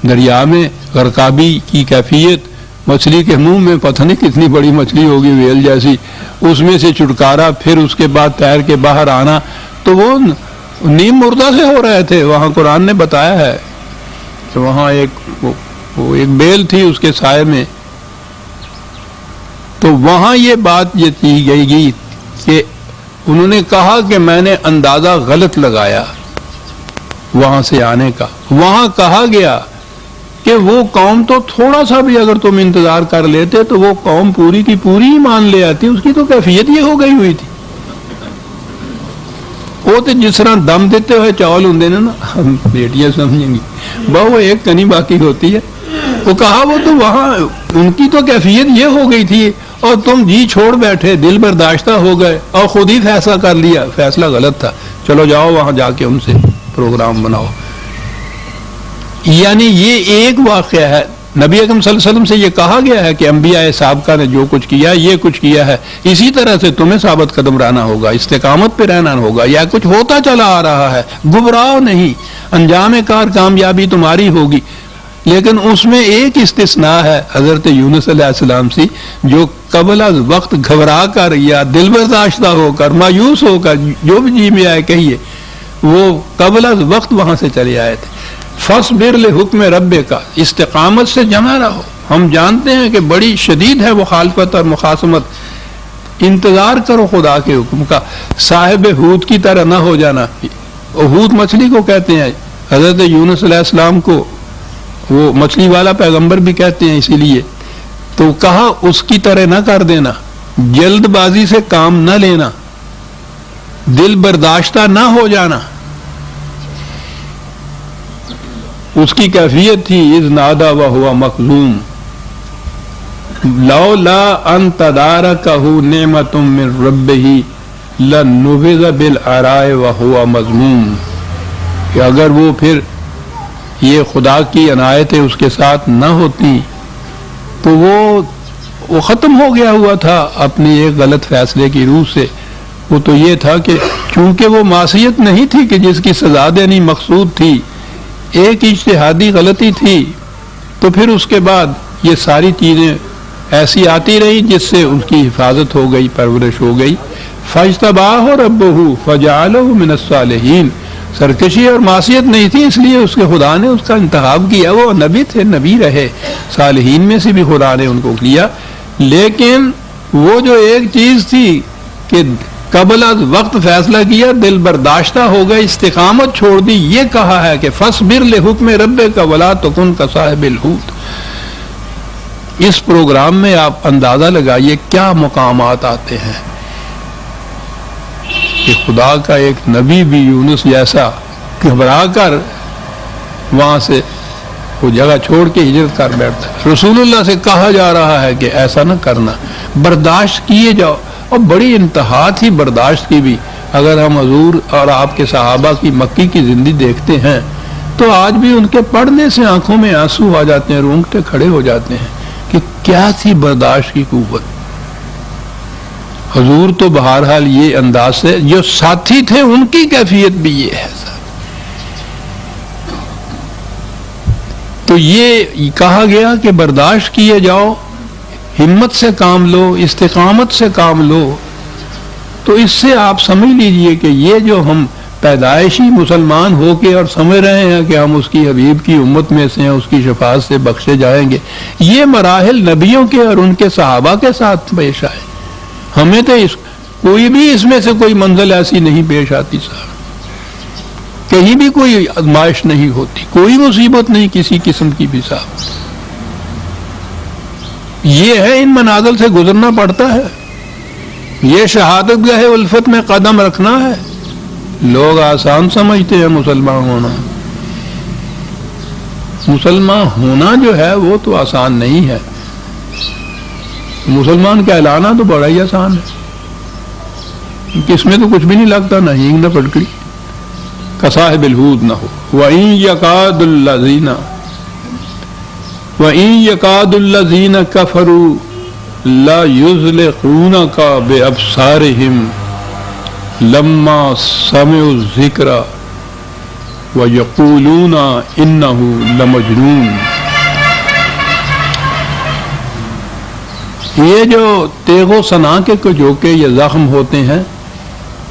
دریا میں غرقابی کی کیفیت، مچھلی کے منہ میں پتہ نہیں کتنی بڑی مچھلی ہوگی ویل جیسی، اس میں سے چھٹکارا، پھر اس کے بعد تیر کے باہر آنا، تو وہ نیم مردہ سے ہو رہے تھے۔ وہاں قرآن نے بتایا ہے کہ وہاں ایک بیل تھی اس کے سائے میں، تو وہاں یہ بات یہ کی گئی کہ انہوں نے کہا کہ میں نے اندازہ غلط لگایا وہاں سے آنے کا۔ وہاں کہا گیا کہ وہ قوم تو تھوڑا سا بھی اگر تم انتظار کر لیتے تو وہ قوم پوری کی پوری ہی مان لے آتی، اس کی تو کیفیت یہ ہو گئی ہوئی تھی۔ وہ تو جس طرح دم دیتے ہوئے چاول ہوں نا، ہم بیٹیاں سمجھیں گی، وہ ایک کنی باقی ہوتی ہے۔ وہ کہا وہ تو وہاں ان کی تو کیفیت یہ ہو گئی تھی اور تم جی چھوڑ بیٹھے، دل برداشتہ ہو گئے اور خود ہی فیصلہ کر لیا۔ فیصلہ غلط تھا، چلو جاؤ وہاں جا کے ان سے پروگرام بناؤ۔ یعنی یہ ایک واقعہ ہے، نبی اکرم صلی اللہ علیہ وسلم سے یہ کہا گیا ہے کہ انبیاء سابقہ نے جو کچھ کیا یہ کچھ کیا ہے، اسی طرح سے تمہیں ثابت قدم رہنا ہوگا، استقامت پہ رہنا ہوگا، یا کچھ ہوتا چلا آ رہا ہے، گھبراؤ نہیں، انجام کار کامیابی تمہاری ہوگی۔ لیکن اس میں ایک استثناء ہے حضرت یونس علیہ السلام سے، جو قبل از وقت گھبرا کر یا دل برداشتہ ہو کر، مایوس ہو کر، جو بھی جی میں آئے کہیے، وہ قبل از وقت وہاں سے چلے آئے تھے۔ فاصبر لحکم ربک، استقامت سے جمع رہو۔ ہم جانتے ہیں کہ بڑی شدید ہے مخالفت اور مخاصمت، انتظار کرو خدا کے حکم کا، صاحب حوت کی طرح نہ ہو جانا۔ حوت مچھلی کو کہتے ہیں، حضرت یونس علیہ السلام کو وہ مچھلی والا پیغمبر بھی کہتے ہیں، اسی لیے تو کہا اس کی طرح نہ کر دینا، جلد بازی سے کام نہ لینا، دل برداشتہ نہ ہو جانا۔ اس کی کیفیت تھی اذ نادا وہو مکظوم لولا ان تدارکہ نعمت من ربہ لنبذ بالعراء وہو مذموم، کہ اگر وہ پھر یہ خدا کی عنایتیں اس کے ساتھ نہ ہوتی تو وہ ختم ہو گیا ہوا تھا اپنی ایک غلط فیصلے کی روح سے۔ وہ تو یہ تھا کہ چونکہ وہ معصیت نہیں تھی کہ جس کی سزا دینی مقصود تھی، ایک اجتہادی غلطی تھی، تو پھر اس کے بعد یہ ساری چیزیں ایسی آتی رہی جس سے ان کی حفاظت ہو گئی، پرورش ہو گئی۔ فاجتباہ ربہ فجعلہ من الصالحین، سرکشی اور معصیت نہیں تھی اس لیے اس کے خدا نے اس کا انتخاب کیا، وہ نبی تھے، نبی رہے، صالحین میں سے بھی خدا نے ان کو کیا۔ لیکن وہ جو ایک چیز تھی کہ قبل از وقت فیصلہ کیا، دل برداشتہ ہو گئے، استقامت چھوڑ دی، یہ کہا ہے کہ فاصبر لحکم ربک ولا تکن کصاحب الحوت۔ اس پروگرام میں آپ اندازہ لگائیے کیا مقامات آتے ہیں کہ خدا کا ایک نبی بھی یونس جیسا گھبرا کر وہاں سے وہ جگہ چھوڑ کے ہجرت کر بیٹھتا ہے۔ رسول اللہ سے کہا جا رہا ہے کہ ایسا نہ کرنا، برداشت کیے جاؤ، اور بڑی انتہا تھی برداشت کی بھی۔ اگر ہم حضور اور آپ کے صحابہ کی مکی کی زندگی دیکھتے ہیں تو آج بھی ان کے پڑھنے سے آنکھوں میں آنسو آ جاتے ہیں، رونگٹے کھڑے ہو جاتے ہیں کہ کیا تھی برداشت کی قوت۔ حضور تو بہرحال یہ انداز سے، جو ساتھی تھے ان کی کیفیت بھی یہ ہے۔ تو یہ کہا گیا کہ برداشت کیے جاؤ، ہمت سے کام لو، استقامت سے کام لو۔ تو اس سے آپ سمجھ لیجئے کہ یہ جو ہم پیدائشی مسلمان ہو کے اور سمجھ رہے ہیں کہ ہم اس کی حبیب کی امت میں سے ہیں، اس کی شفاعت سے بخشے جائیں گے، یہ مراحل نبیوں کے اور ان کے صحابہ کے ساتھ پیش آئے۔ ہمیں تو کوئی بھی اس میں سے کوئی منزل ایسی نہیں پیش آتی صاحب۔ کہیں بھی کوئی آزمائش نہیں ہوتی، کوئی مصیبت نہیں کسی قسم کی بھی صاحب. یہ ہے ان منازل سے گزرنا پڑتا ہے، یہ شہادت گاہ الفت میں قدم رکھنا ہے. لوگ آسان سمجھتے ہیں مسلمان ہونا. مسلمان ہونا جو ہے وہ تو آسان نہیں ہے. مسلمان کہلانا تو بڑا ہی آسان ہے، اس میں تو کچھ بھی نہیں لگتا، نہ ہینگ نہ پٹکڑی، کصاحب الحود نہ ہو. وَإِن يَكَادُ الَّذِينَ كَفَرُوا لَا يُزْلِقُونَكَ بِأَبْصَارِهِمْ لَمَّا سَمِعُوا الذِّكْرَ وَيَقُولُونَ إِنَّهُ لَمَجْنُونٌ. یہ جو تیغ و سنا کے جوکے یا زخم ہوتے ہیں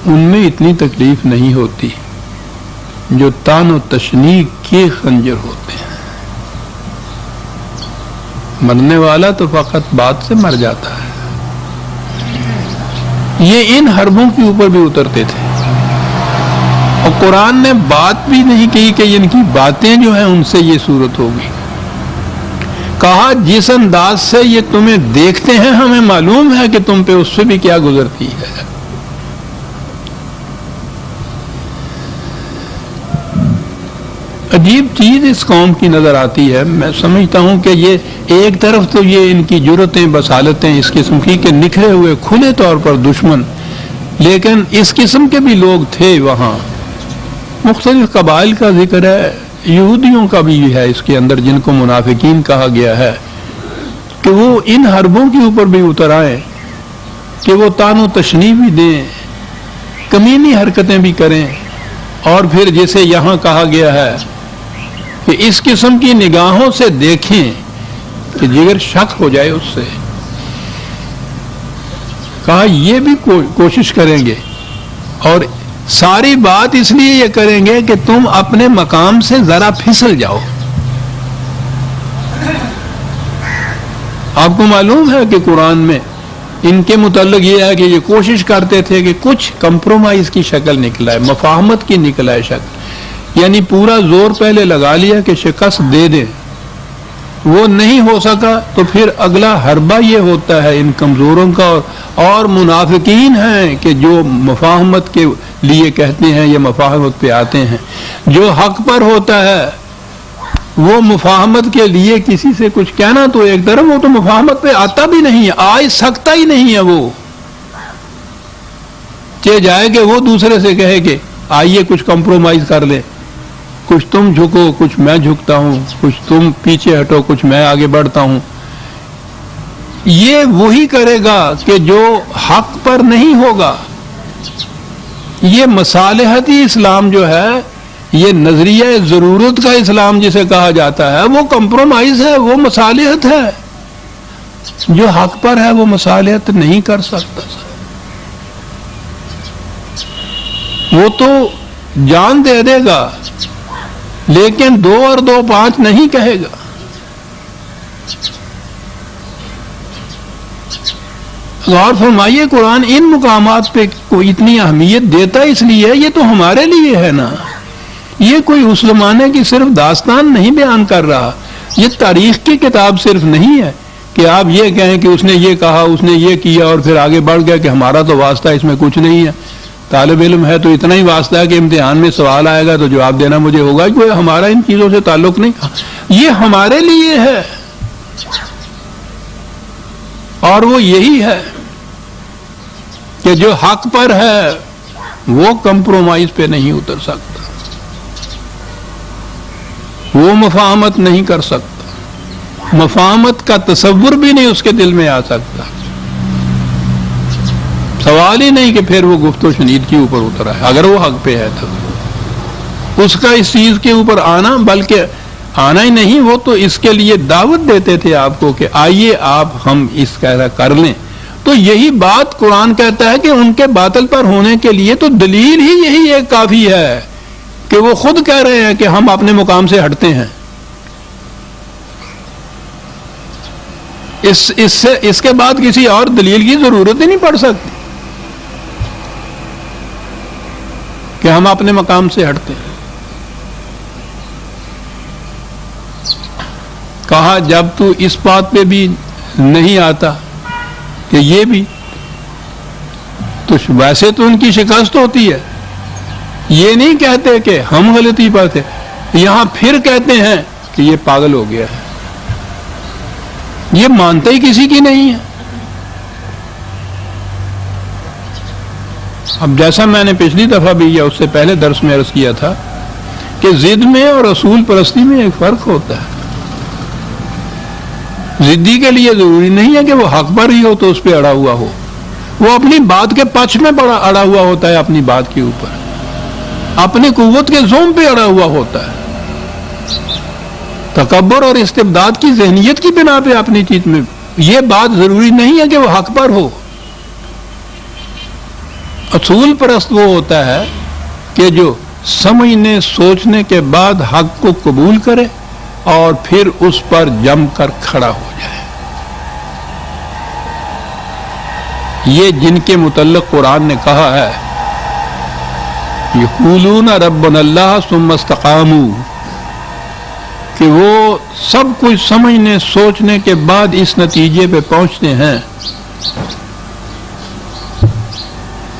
ان میں اتنی تکلیف نہیں ہوتی جو تان و تشنیع کے خنجر ہوتے ہیں. مرنے والا تو فقط بات سے مر جاتا ہے. یہ ان حربوں کے اوپر بھی اترتے تھے اور قرآن نے بات بھی نہیں کی کہ ان کی باتیں جو ہیں ان سے یہ صورت ہوگی. کہا جس انداز سے یہ تمہیں دیکھتے ہیں ہمیں معلوم ہے کہ تم پہ اس سے بھی کیا گزرتی ہے. عجیب چیز اس قوم کی نظر آتی ہے. میں سمجھتا ہوں کہ یہ ایک طرف تو یہ ان کی جرتیں بصالتیں اس قسم کی کہ نکھرے ہوئے کھلے طور پر دشمن، لیکن اس قسم کے بھی لوگ تھے وہاں. مختلف قبائل کا ذکر ہے، یہودیوں کا بھی ہے اس کے اندر، جن کو منافقین کہا گیا ہے، کہ وہ ان حربوں کے اوپر بھی اتر آئیں کہ وہ تان و تشنیع بھی دیں، کمینی حرکتیں بھی کریں، اور پھر جسے یہاں کہا گیا ہے کہ اس قسم کی نگاہوں سے دیکھیں کہ جگر شک ہو جائے اس سے. کہا یہ بھی کوشش کریں گے اور ساری بات اس لیے یہ کریں گے کہ تم اپنے مقام سے ذرا پھسل جاؤ. آپ کو معلوم ہے کہ قرآن میں ان کے متعلق یہ ہے کہ یہ کوشش کرتے تھے کہ کچھ کمپرومائز کی شکل نکلائے، مفاہمت کی نکلائے شکل، یعنی پورا زور پہلے لگا لیا کہ شکست دے دیں، وہ نہیں ہو سکا تو پھر اگلا حربہ یہ ہوتا ہے ان کمزوروں کا. اور منافقین ہیں کہ جو مفاہمت کے لیے کہتے ہیں یا مفاہمت پہ آتے ہیں. جو حق پر ہوتا ہے وہ مفاہمت کے لیے کسی سے کچھ کہنا تو ایک طرف، وہ تو مفاہمت پہ آتا بھی نہیں ہے، آ سکتا ہی نہیں ہے. وہ چاہے جائے کہ وہ دوسرے سے کہے کہ آئیے کچھ کمپرومائز کر لیں، کچھ تم جھکو کچھ میں جھکتا ہوں، کچھ تم پیچھے ہٹو کچھ میں آگے بڑھتا ہوں. یہ وہی کرے گا کہ جو حق پر نہیں ہوگا. یہ مصالحتی اسلام جو ہے، یہ نظریہ ضرورت کا اسلام جسے کہا جاتا ہے، وہ کمپرومائز ہے، وہ مصالحت ہے. جو حق پر ہے وہ مصالحت نہیں کر سکتا. وہ تو جان دے دے گا لیکن 2 اور 2 5 نہیں کہے گا. غور فرمائیے، قرآن ان مقامات پہ کوئی اتنی اہمیت دیتا اس لیے ہے، یہ تو ہمارے لیے ہے نا. یہ کوئی اس زمانے کی صرف داستان نہیں بیان کر رہا، یہ تاریخ کی کتاب صرف نہیں ہے کہ آپ یہ کہیں کہ اس نے یہ کہا، اس نے یہ کیا اور پھر آگے بڑھ گیا کہ ہمارا تو واسطہ اس میں کچھ نہیں ہے. طالب علم ہے تو اتنا ہی واسطہ ہے کہ امتحان میں سوال آئے گا تو جواب دینا مجھے ہوگا، کوئی ہمارا ان چیزوں سے تعلق نہیں. یہ ہمارے لیے ہے اور وہ یہی ہے کہ جو حق پر ہے وہ کمپرومائز پہ نہیں اتر سکتا، وہ مفاہمت نہیں کر سکتا، مفاہمت کا تصور بھی نہیں اس کے دل میں آ سکتا. سوال ہی نہیں کہ پھر وہ گفت و شنید کے اوپر اترا ہے. اگر وہ حق پہ ہے تو اس کا اس چیز کے اوپر آنا، بلکہ آنا ہی نہیں، وہ تو اس کے لیے دعوت دیتے تھے آپ کو کہ آئیے آپ ہم اس کا کر لیں. تو یہی بات قرآن کہتا ہے کہ ان کے باطل پر ہونے کے لیے تو دلیل ہی یہی ایک کافی ہے کہ وہ خود کہہ رہے ہیں کہ ہم اپنے مقام سے ہٹتے ہیں. اس کے بعد کسی اور دلیل کی ضرورت ہی نہیں پڑ سکتی کہ ہم اپنے مقام سے ہٹتے ہیں. کہا جب تو اس بات پہ بھی نہیں آتا کہ یہ بھی، تو ویسے تو ان کی شکست ہوتی ہے. یہ نہیں کہتے کہ ہم غلطی پر تھے، یہاں پھر کہتے ہیں کہ یہ پاگل ہو گیا ہے. یہ مانتے ہی کسی کی نہیں ہے. اب جیسا میں نے پچھلی دفعہ بھی یا اس سے پہلے درس میں عرض کیا تھا کہ ضد میں اور رسول پرستی میں ایک فرق ہوتا ہے. ضدی کے لیے ضروری نہیں ہے کہ وہ حق پر ہی ہو تو اس پہ اڑا ہوا ہو، وہ اپنی بات کے پچھ میں بڑا اڑا ہوا ہوتا ہے، اپنی بات کے اوپر اپنی قوت کے زوم پہ اڑا ہوا ہوتا ہے. تکبر اور استبداد کی ذہنیت کی بنا پہ اپنی چیز میں، یہ بات ضروری نہیں ہے کہ وہ حق پر ہو. اصول پرست وہ ہوتا ہے کہ جو سمجھنے سوچنے کے بعد حق کو قبول کرے اور پھر اس پر جم کر کھڑا ہو جائے. یہ جن کے متعلق قرآن نے کہا ہے یقولون ربنا اللہ ثم استقاموا، کہ وہ سب کچھ سمجھنے سوچنے کے بعد اس نتیجے پہ پہنچتے ہیں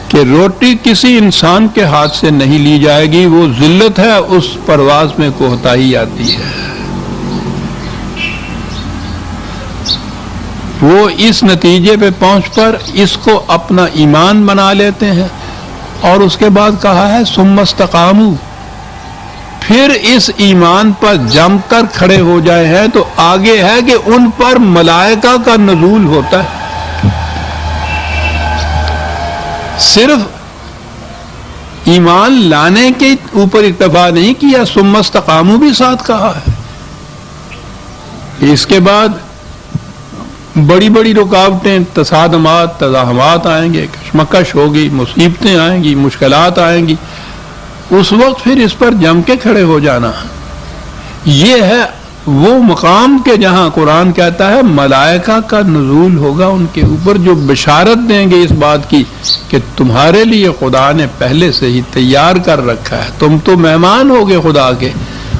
کہ روٹی کسی انسان کے ہاتھ سے نہیں لی جائے گی، وہ ذلت ہے، اس پرواز میں کوتاہی آتی ہے. وہ اس نتیجے پہ پہنچ کر اس کو اپنا ایمان بنا لیتے ہیں، اور اس کے بعد کہا ہے ثم استقاموا، پھر اس ایمان پر جم کر کھڑے ہو جائے ہیں. تو آگے ہے کہ ان پر ملائکہ کا نزول ہوتا ہے. صرف ایمان لانے کے اوپر اکتفا نہیں کیا، ثم استقاموا بھی ساتھ کہا ہے. اس کے بعد بڑی بڑی رکاوٹیں، تصادمات، تزاحمات آئیں گے، کشمکش ہوگی، مصیبتیں آئیں گی، مشکلات آئیں گی. اس وقت پھر اس پر جم کے کھڑے ہو جانا. یہ ہے وہ مقام کہ جہاں قرآن کہتا ہے ملائکہ کا نزول ہوگا ان کے اوپر، جو بشارت دیں گے اس بات کی کہ تمہارے لیے خدا نے پہلے سے ہی تیار کر رکھا ہے، تم تو مہمان ہوگے خدا کے.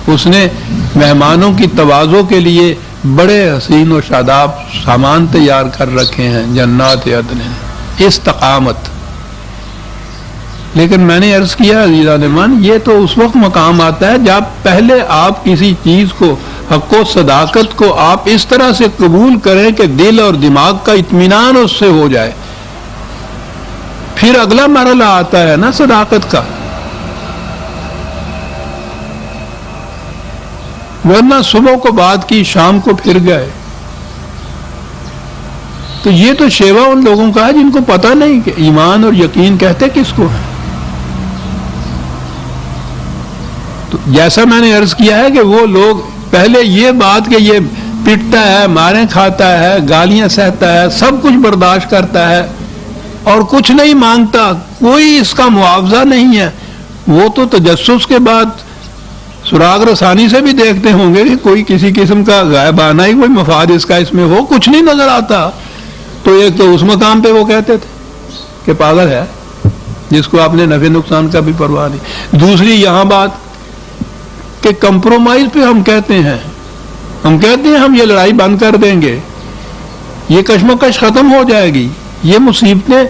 اس نے مہمانوں کی تواضع کے لیے بڑے حسین و شاداب سامان تیار کر رکھے ہیں، جنات عدن، استقامت. لیکن میں نے عرض کیا عزیزان من، یہ تو اس وقت مقام آتا ہے جب پہلے آپ کسی چیز کو، حق و صداقت کو آپ اس طرح سے قبول کریں کہ دل اور دماغ کا اطمینان اس سے ہو جائے. پھر اگلا مرحلہ آتا ہے نا صداقت کا. ورنہ صبح کو بات کی، شام کو پھر گئے. تو یہ تو شیوا ان لوگوں کا ہے جن کو پتہ نہیں کہ ایمان اور یقین کہتے کس کو ہے. تو جیسا میں نے عرض کیا ہے کہ وہ لوگ پہلے یہ بات کہ یہ پٹتا ہے، ماریں کھاتا ہے، گالیاں سہتا ہے، سب کچھ برداشت کرتا ہے اور کچھ نہیں مانگتا، کوئی اس کا معاوضہ نہیں ہے. وہ تو تجسس کے بعد سراغ رسانی سے بھی دیکھتے ہوں گے کہ کوئی کسی قسم کا غائبانہ ہی کوئی مفاد اس کا اس میں ہو، کچھ نہیں نظر آتا. تو ایک تو اس مقام پہ وہ کہتے تھے کہ پاگل ہے جس کو آپ نے نفع نقصان کا بھی پرواہ نہیں. دوسری یہاں بات کہ کمپرومائز پہ ہم کہتے ہیں ہم یہ لڑائی بند کر دیں گے، یہ کشمکش ختم ہو جائے گی، یہ مصیبتیں،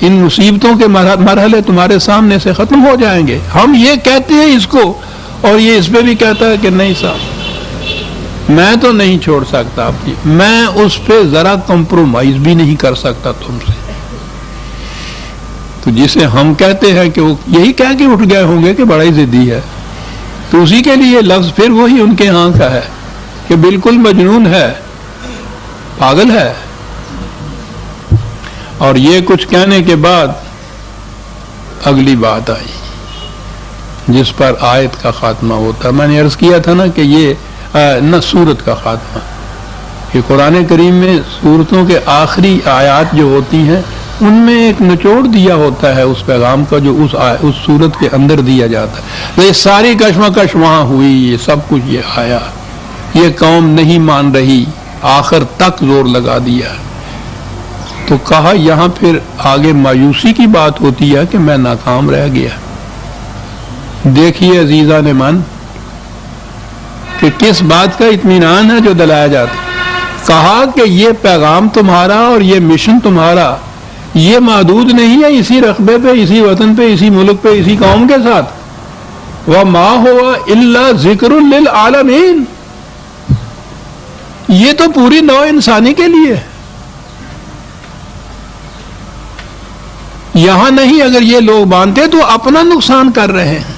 ان مصیبتوں کے مرحلے تمہارے سامنے سے ختم ہو جائیں گے. ہم یہ کہتے ہیں اس کو، اور یہ اس پہ بھی کہتا ہے کہ نہیں صاحب میں تو نہیں چھوڑ سکتا آپ کی، میں اس پہ ذرا کمپرومائز بھی نہیں کر سکتا تم سے. تو جسے ہم کہتے ہیں کہ وہ یہی کہہ کے اٹھ گئے ہوں گے کہ بڑا ہی ضدی ہے، تو اسی کے لیے لفظ پھر وہی ان کے ہاں کا ہے کہ بالکل مجنون ہے، پاگل ہے. اور یہ کچھ کہنے کے بعد اگلی بات آئی جس پر آیت کا خاتمہ ہوتا ہے. میں نے عرض کیا تھا نا کہ یہ نہ سورت کا خاتمہ، کہ قرآن کریم میں سورتوں کے آخری آیات جو ہوتی ہیں ان میں ایک نچوڑ دیا ہوتا ہے اس پیغام کا جو اس سورت کے اندر دیا جاتا ہے. یہ ساری کشمکش وہاں ہوئی، یہ سب کچھ یہ آیا، یہ قوم نہیں مان رہی، آخر تک زور لگا دیا. تو کہا یہاں پھر آگے مایوسی کی بات ہوتی ہے کہ میں ناکام رہ گیا. دیکھیے عزیزان من کہ کس بات کا اطمینان ہے جو دلایا جاتا ہے؟ کہا کہ یہ پیغام تمہارا اور یہ مشن تمہارا یہ محدود نہیں ہے اسی رقبے پہ، اسی وطن پہ، اسی ملک پہ، اسی قوم کے ساتھ. وَمَا هُوَ إِلَّا ذِكْرٌ لِّلْعَالَمِينَ، یہ تو پوری نوع انسانی کے لیے ہے. یہاں نہیں، اگر یہ لوگ مانتے تو اپنا نقصان کر رہے ہیں.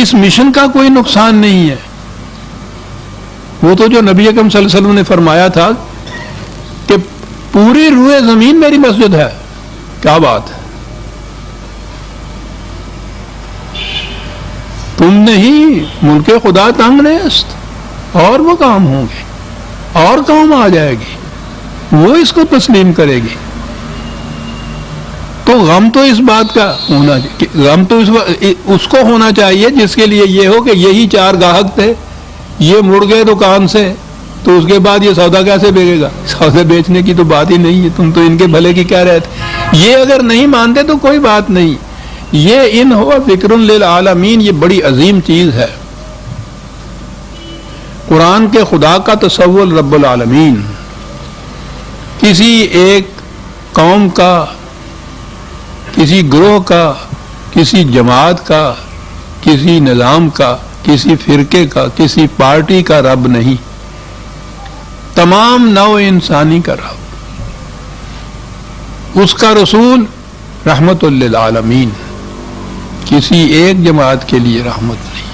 اس مشن کا کوئی نقصان نہیں ہے. وہ تو جو نبی اکرم صلی اللہ علیہ وسلم نے فرمایا تھا کہ پوری روئے زمین میری مسجد ہے. کیا بات ہے! تم نہیں، ملک خدا تنگ نیست، اور وہ کام ہوں گے، اور قوم آ جائے گی، وہ اس کو تسلیم کرے گی. تو غم تو اس بات کا ہونا چاہیے، غم تو اس کو ہونا چاہیے جس کے لیے یہ ہو کہ یہی 4 گاہک تھے، یہ مڑ گئے دکان سے، تو اس کے بعد یہ سودا کیسے بیچے گا؟ سودا بیچنے کی تو بات ہی نہیں ہے، تم تو ان کے بھلے کی کہہ رہے تھے. یہ اگر نہیں مانتے تو کوئی بات نہیں. یہ ان ہوا ذکر للعالمین، یہ بڑی عظیم چیز ہے. قرآن کے خدا کا تصور رب العالمین کسی ایک قوم کا، کسی گروہ کا، کسی جماعت کا، کسی نظام کا، کسی فرقے کا، کسی پارٹی کا رب نہیں، تمام نوع انسانی کا رب. اس کا رسول رحمت للعالمین، کسی ایک جماعت کے لیے رحمت نہیں،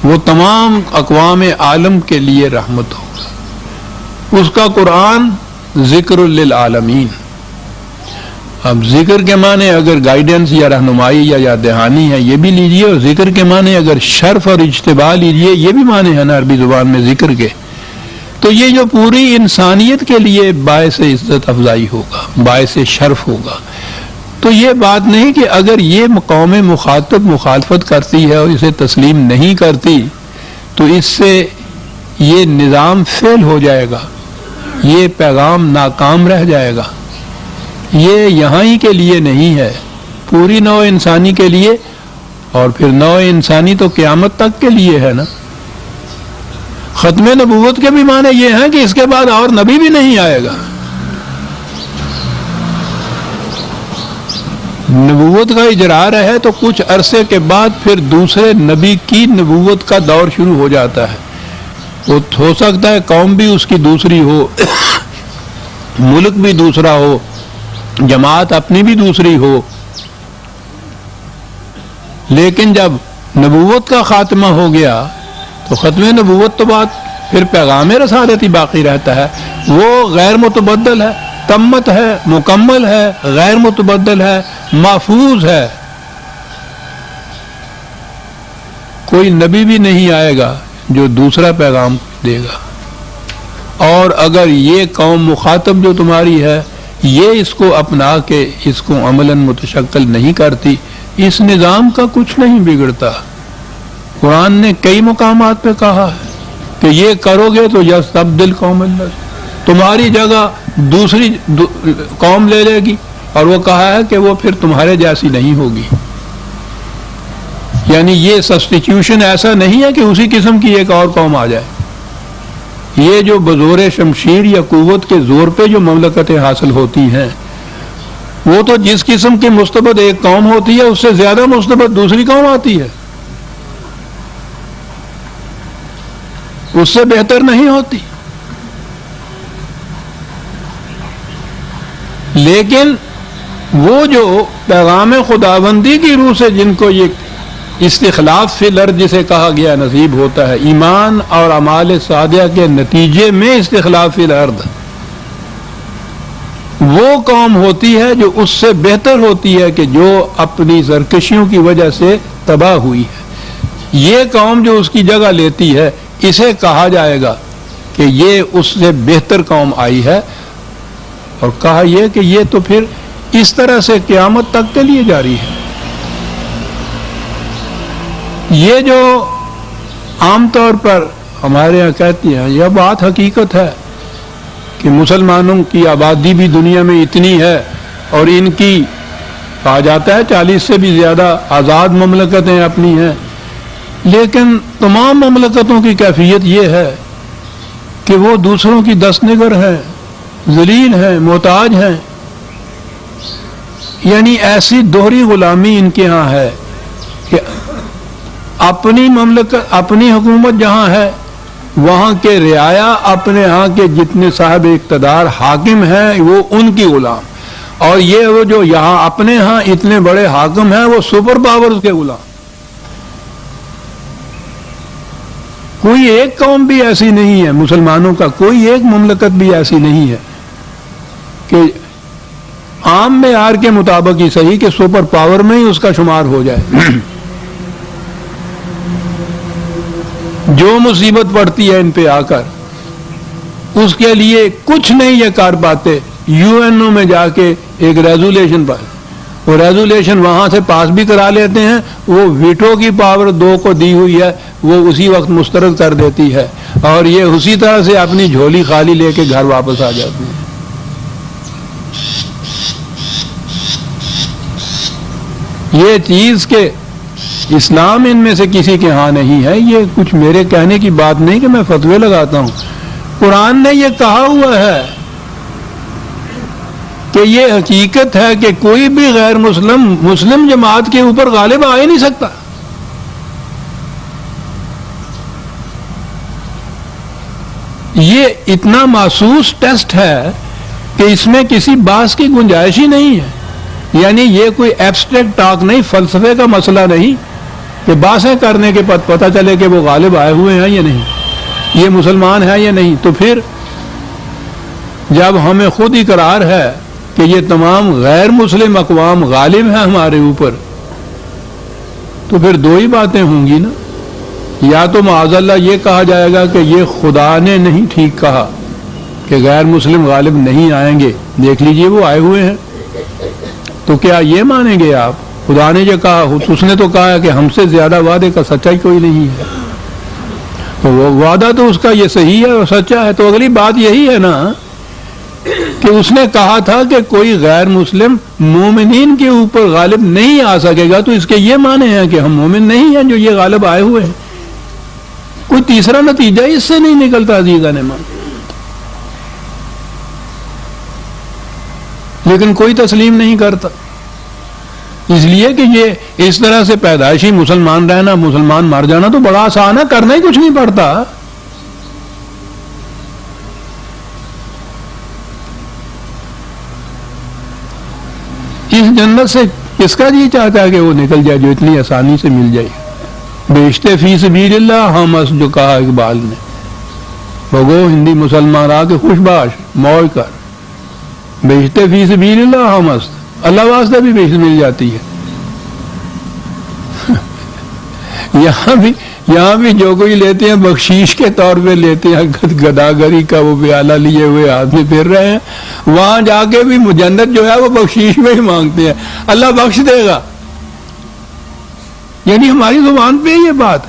وہ تمام اقوام عالم کے لیے رحمت ہوگا. اس کا قرآن ذکر للعالمین. اب ذکر کے معنی اگر گائیڈنس یا رہنمائی یا دہانی ہے یہ بھی لیجئے، اور ذکر کے معنی اگر شرف اور اجتباء لیجئے، یہ بھی معنی ہے نا عربی زبان میں ذکر کے. تو یہ جو پوری انسانیت کے لیے باعث عزت افزائی ہوگا، باعث شرف ہوگا. تو یہ بات نہیں کہ اگر یہ قوم مخاطب مخالفت کرتی ہے اور اسے تسلیم نہیں کرتی تو اس سے یہ نظام فیل ہو جائے گا، یہ پیغام ناکام رہ جائے گا. یہ یہاں ہی کے لیے نہیں ہے، پوری نوع انسانی کے لیے، اور پھر نوع انسانی تو قیامت تک کے لیے ہے نا. ختم نبوت کے بھی معنی یہ ہیں کہ اس کے بعد اور نبی بھی نہیں آئے گا. نبوت کا اجرا رہے تو کچھ عرصے کے بعد پھر دوسرے نبی کی نبوت کا دور شروع ہو جاتا ہے. وہ ہو سکتا ہے قوم بھی اس کی دوسری ہو، ملک بھی دوسرا ہو، جماعت اپنی بھی دوسری ہو، لیکن جب نبوت کا خاتمہ ہو گیا تو ختم نبوت تو بعد پھر پیغام رسالت ہی باقی رہتا ہے. وہ غیر متبدل ہے، تمت ہے، مکمل ہے، غیر متبدل ہے، محفوظ ہے. کوئی نبی بھی نہیں آئے گا جو دوسرا پیغام دے گا. اور اگر یہ قوم مخاطب جو تمہاری ہے یہ اس کو اپنا کے اس کو عملاً متشکل نہیں کرتی، اس نظام کا کچھ نہیں بگڑتا. قرآن نے کئی مقامات پہ کہا ہے کہ یہ کرو گے تو یستبدل قوم اللہ، تمہاری جگہ دوسری قوم لے لے گی، اور وہ کہا ہے کہ وہ پھر تمہارے جیسی نہیں ہوگی. یعنی یہ سبسٹیٹیوشن ایسا نہیں ہے کہ اسی قسم کی ایک اور قوم آ جائے. یہ جو بزور شمشیر یا قوت کے زور پہ جو مملکتیں حاصل ہوتی ہیں وہ تو جس قسم کی مستبد ایک قوم ہوتی ہے اس سے زیادہ مستبد دوسری قوم آتی ہے، اس سے بہتر نہیں ہوتی. لیکن وہ جو پیغام خداوندی کی روح سے جن کو یہ استخلاف فی الارض جسے کہا گیا نصیب ہوتا ہے، ایمان اور اعمال صالحہ کے نتیجے میں استخلاف فی الارض، وہ قوم ہوتی ہے جو اس سے بہتر ہوتی ہے کہ جو اپنی سرکشیوں کی وجہ سے تباہ ہوئی ہے. یہ قوم جو اس کی جگہ لیتی ہے اسے کہا جائے گا کہ یہ اس سے بہتر قوم آئی ہے. اور کہا یہ کہ یہ تو پھر اس طرح سے قیامت تک کے لیے جاری ہے. یہ جو عام طور پر ہمارے یہاں کہتی ہیں یہ بات حقیقت ہے کہ مسلمانوں کی آبادی بھی دنیا میں اتنی ہے اور ان کی کہا جاتا ہے 40 سے بھی زیادہ آزاد مملکتیں اپنی ہیں، لیکن تمام مملکتوں کی کیفیت یہ ہے کہ وہ دوسروں کی دست نگر ہیں، ذلیل ہیں، محتاج ہیں. یعنی ایسی دوہری غلامی ان کے ہاں ہے کہ اپنی مملکت، اپنی حکومت جہاں ہے وہاں کے رعایا اپنے ہاں کے جتنے صاحب اقتدار حاکم ہیں وہ ان کی غلام، اور یہ وہ جو یہاں اپنے ہاں اتنے بڑے حاکم ہیں وہ سپر پاورز کے غلام. کوئی ایک قوم بھی ایسی نہیں ہے، مسلمانوں کا کوئی ایک مملکت بھی ایسی نہیں ہے کہ عام معیار کے مطابق ہی صحیح کہ سپر پاور میں ہی اس کا شمار ہو جائے. جو مصیبت پڑتی ہے ان پہ آ کر اس کے لیے کچھ نہیں یہ کر پاتے، یو این او میں جا کے ایک ریزولیشن پر، وہ ریزولیشن وہاں سے پاس بھی کرا لیتے ہیں، وہ ویٹو کی پاور 2 کو دی ہوئی ہے وہ اسی وقت مسترد کر دیتی ہے، اور یہ اسی طرح سے اپنی جھولی خالی لے کے گھر واپس آ جاتے ہیں. یہ چیز کہ اسلام ان میں سے کسی کے ہاں نہیں ہے، یہ کچھ میرے کہنے کی بات نہیں کہ میں فتوے لگاتا ہوں. قرآن نے یہ کہا ہوا ہے کہ یہ حقیقت ہے کہ کوئی بھی غیر مسلم جماعت کے اوپر غالب آ ہی نہیں سکتا. یہ اتنا محسوس ٹیسٹ ہے کہ اس میں کسی بحث کی گنجائش ہی نہیں ہے. یعنی یہ کوئی ایبسٹریکٹ ٹاک نہیں، فلسفے کا مسئلہ نہیں کہ بحثیں کرنے کے بعد پتہ چلے کہ وہ غالب آئے ہوئے ہیں یا نہیں، یہ مسلمان ہے یا نہیں. تو پھر جب ہمیں خود اقرار ہے کہ یہ تمام غیر مسلم اقوام غالب ہیں ہمارے اوپر، تو پھر 2 ہی باتیں ہوں گی نا. یا تو معاذ اللہ یہ کہا جائے گا کہ یہ خدا نے نہیں ٹھیک کہا کہ غیر مسلم غالب نہیں آئیں گے، دیکھ لیجئے وہ آئے ہوئے ہیں. تو کیا یہ مانیں گے آپ خدا نے جو کہا؟ اس نے تو کہا ہے کہ ہم سے زیادہ وعدے کا سچا ہی کوئی نہیں ہے، تو وہ وعدہ تو اس کا یہ صحیح ہے اور سچا ہے. تو اگلی بات یہی ہے نا کہ اس نے کہا تھا کہ کوئی غیر مسلم مومنین کے اوپر غالب نہیں آ سکے گا، تو اس کے یہ معنی ہیں کہ ہم مومن نہیں ہیں جو یہ غالب آئے ہوئے ہیں. کوئی تیسرا نتیجہ اس سے نہیں نکلتا عزیزان ایمان. لیکن کوئی تسلیم نہیں کرتا، اس لیے کہ یہ اس طرح سے پیدائشی مسلمان رہنا، مسلمان مر جانا تو بڑا آسان ہے، کرنا ہی کچھ نہیں پڑتا. اس جنت سے کس کا جی چاہتا ہے کہ وہ نکل جائے جو اتنی آسانی سے مل جائے؟ بیشتے فی سبیل اللہ ہمس، جو کہا اقبال نے، بگو ہندی مسلمان آ کے خوش باش موج کر، بیشتے فی سبیل اللہ ہمس، اللہ واسطے بھی بیشت مل جاتی ہے. یہاں بھی جو کوئی لیتے ہیں بخشیش کے طور پہ لیتے ہیں، گداگری کا وہ پیالہ لیے ہوئے ہاتھ میں پھر رہے ہیں، وہاں جا کے بھی جنت جو ہے وہ بخشیش میں ہی مانگتے ہیں، اللہ بخش دے گا. یعنی ہماری زبان پہ یہ بات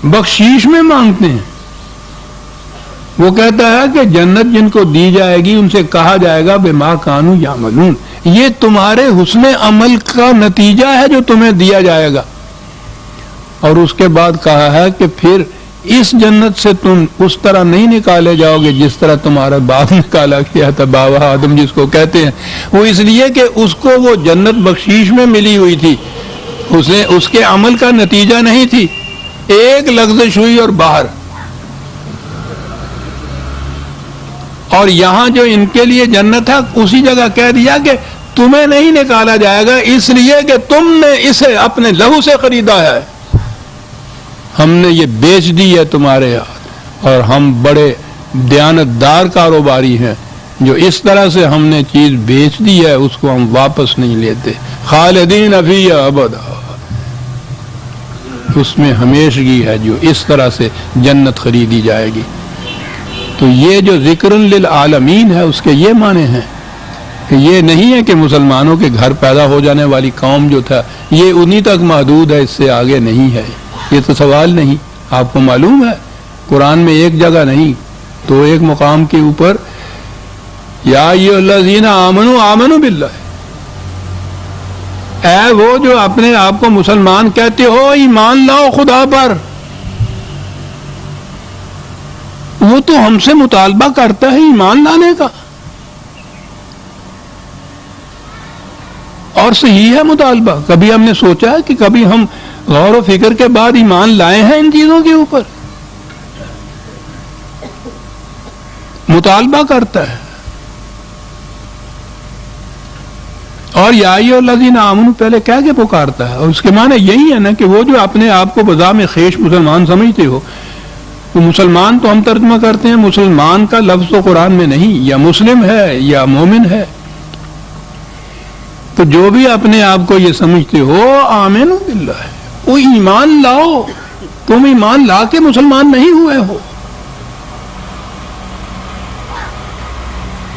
بخشیش میں مانگتے ہیں. وہ کہتا ہے کہ جنت جن کو دی جائے گی ان سے کہا جائے گا بما کانوا یعملون، یہ تمہارے حسن عمل کا نتیجہ ہے جو تمہیں دیا جائے گا. اور اس کے بعد کہا ہے کہ پھر اس جنت سے تم اس طرح نہیں نکالے جاؤ گے جس طرح تمہارا باپ نکالا گیا تھا، بابا آدم جس کو کہتے ہیں. وہ اس لیے کہ اس کو وہ جنت بخشیش میں ملی ہوئی تھی، اسے اس کے عمل کا نتیجہ نہیں تھی. ایک لغزش ہوئی اور باہر. اور یہاں جو ان کے لیے جنت ہے اسی جگہ کہہ دیا کہ تمہیں نہیں نکالا جائے گا اس لیے کہ تم نے اسے اپنے لہو سے خریدا ہے، ہم نے یہ بیچ دی ہے تمہارے ہاتھ، اور ہم بڑے دیانتدار کاروباری ہیں جو اس طرح سے ہم نے چیز بیچ دی ہے اس کو ہم واپس نہیں لیتے. خالدین فیہا ابدا، اس میں ہمیشگی ہے جو اس طرح سے جنت خریدی جائے گی. تو یہ جو ذکر للعالمین ہے اس کے یہ معنی ہیں کہ یہ نہیں ہے کہ مسلمانوں کے گھر پیدا ہو جانے والی قوم جو تھا یہ انہی تک محدود ہے، اس سے آگے نہیں ہے. یہ تو سوال نہیں. آپ کو معلوم ہے قرآن میں ایک جگہ نہیں تو ایک مقام کے اوپر یا ایھا الذین آمنوا آمنوا باللہ، اے وہ جو اپنے آپ کو مسلمان کہتے ہو ایمان لاؤ خدا پر. وہ تو ہم سے مطالبہ کرتا ہے ایمان لانے کا، اور صحیح ہے مطالبہ. کبھی ہم نے سوچا ہے کہ کبھی ہم غور و فکر کے بعد ایمان لائے ہیں ان چیزوں کے اوپر؟ مطالبہ کرتا ہے. اور یا ایھا الذین آمنوا پہلے کہہ کے پکارتا ہے، اور اس کے معنی یہی ہے نا کہ وہ جو اپنے آپ کو بذام خیش مسلمان سمجھتے ہو، وہ مسلمان تو ہم ترجمہ کرتے ہیں، مسلمان کا لفظ تو قرآن میں نہیں، یا مسلم ہے یا مومن ہے. تو جو بھی اپنے آپ کو یہ سمجھتے ہو آمنوا باللہ، وہ ایمان لاؤ. تم ایمان لا کے مسلمان نہیں ہوئے ہو.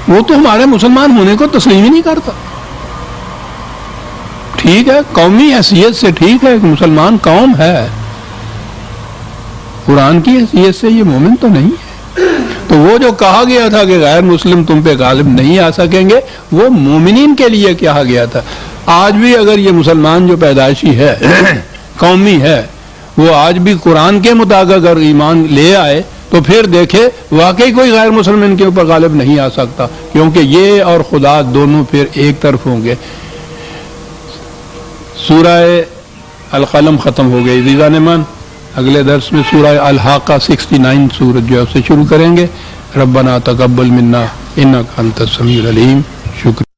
وہ تو ہمارے مسلمان ہونے کو تسلیم ہی نہیں کرتا. ٹھیک ہے قومی حیثیت سے ٹھیک ہے کہ مسلمان قوم ہے، قرآن کی حیثیت سے یہ مومن تو نہیں ہے. تو وہ جو کہا گیا تھا کہ غیر مسلم تم پہ غالب نہیں آ سکیں گے، وہ مومنین کے لیے کہا گیا تھا. آج بھی اگر یہ مسلمان جو پیدائشی ہے قومی ہے، وہ آج بھی قرآن کے مطابق اگر ایمان لے آئے تو پھر دیکھے واقعی کوئی غیر مسلم ان کے اوپر غالب نہیں آ سکتا، کیونکہ یہ اور خدا دونوں پھر ایک طرف ہوں گے. سورہ القلم ختم ہو گئی عزیزان من. اگلے درس میں سورہ الحاقہ 69 سورت جو ہے اسے شروع کریں گے. ربنا تقبل منا انک انت السمیع العلیم. شکریہ.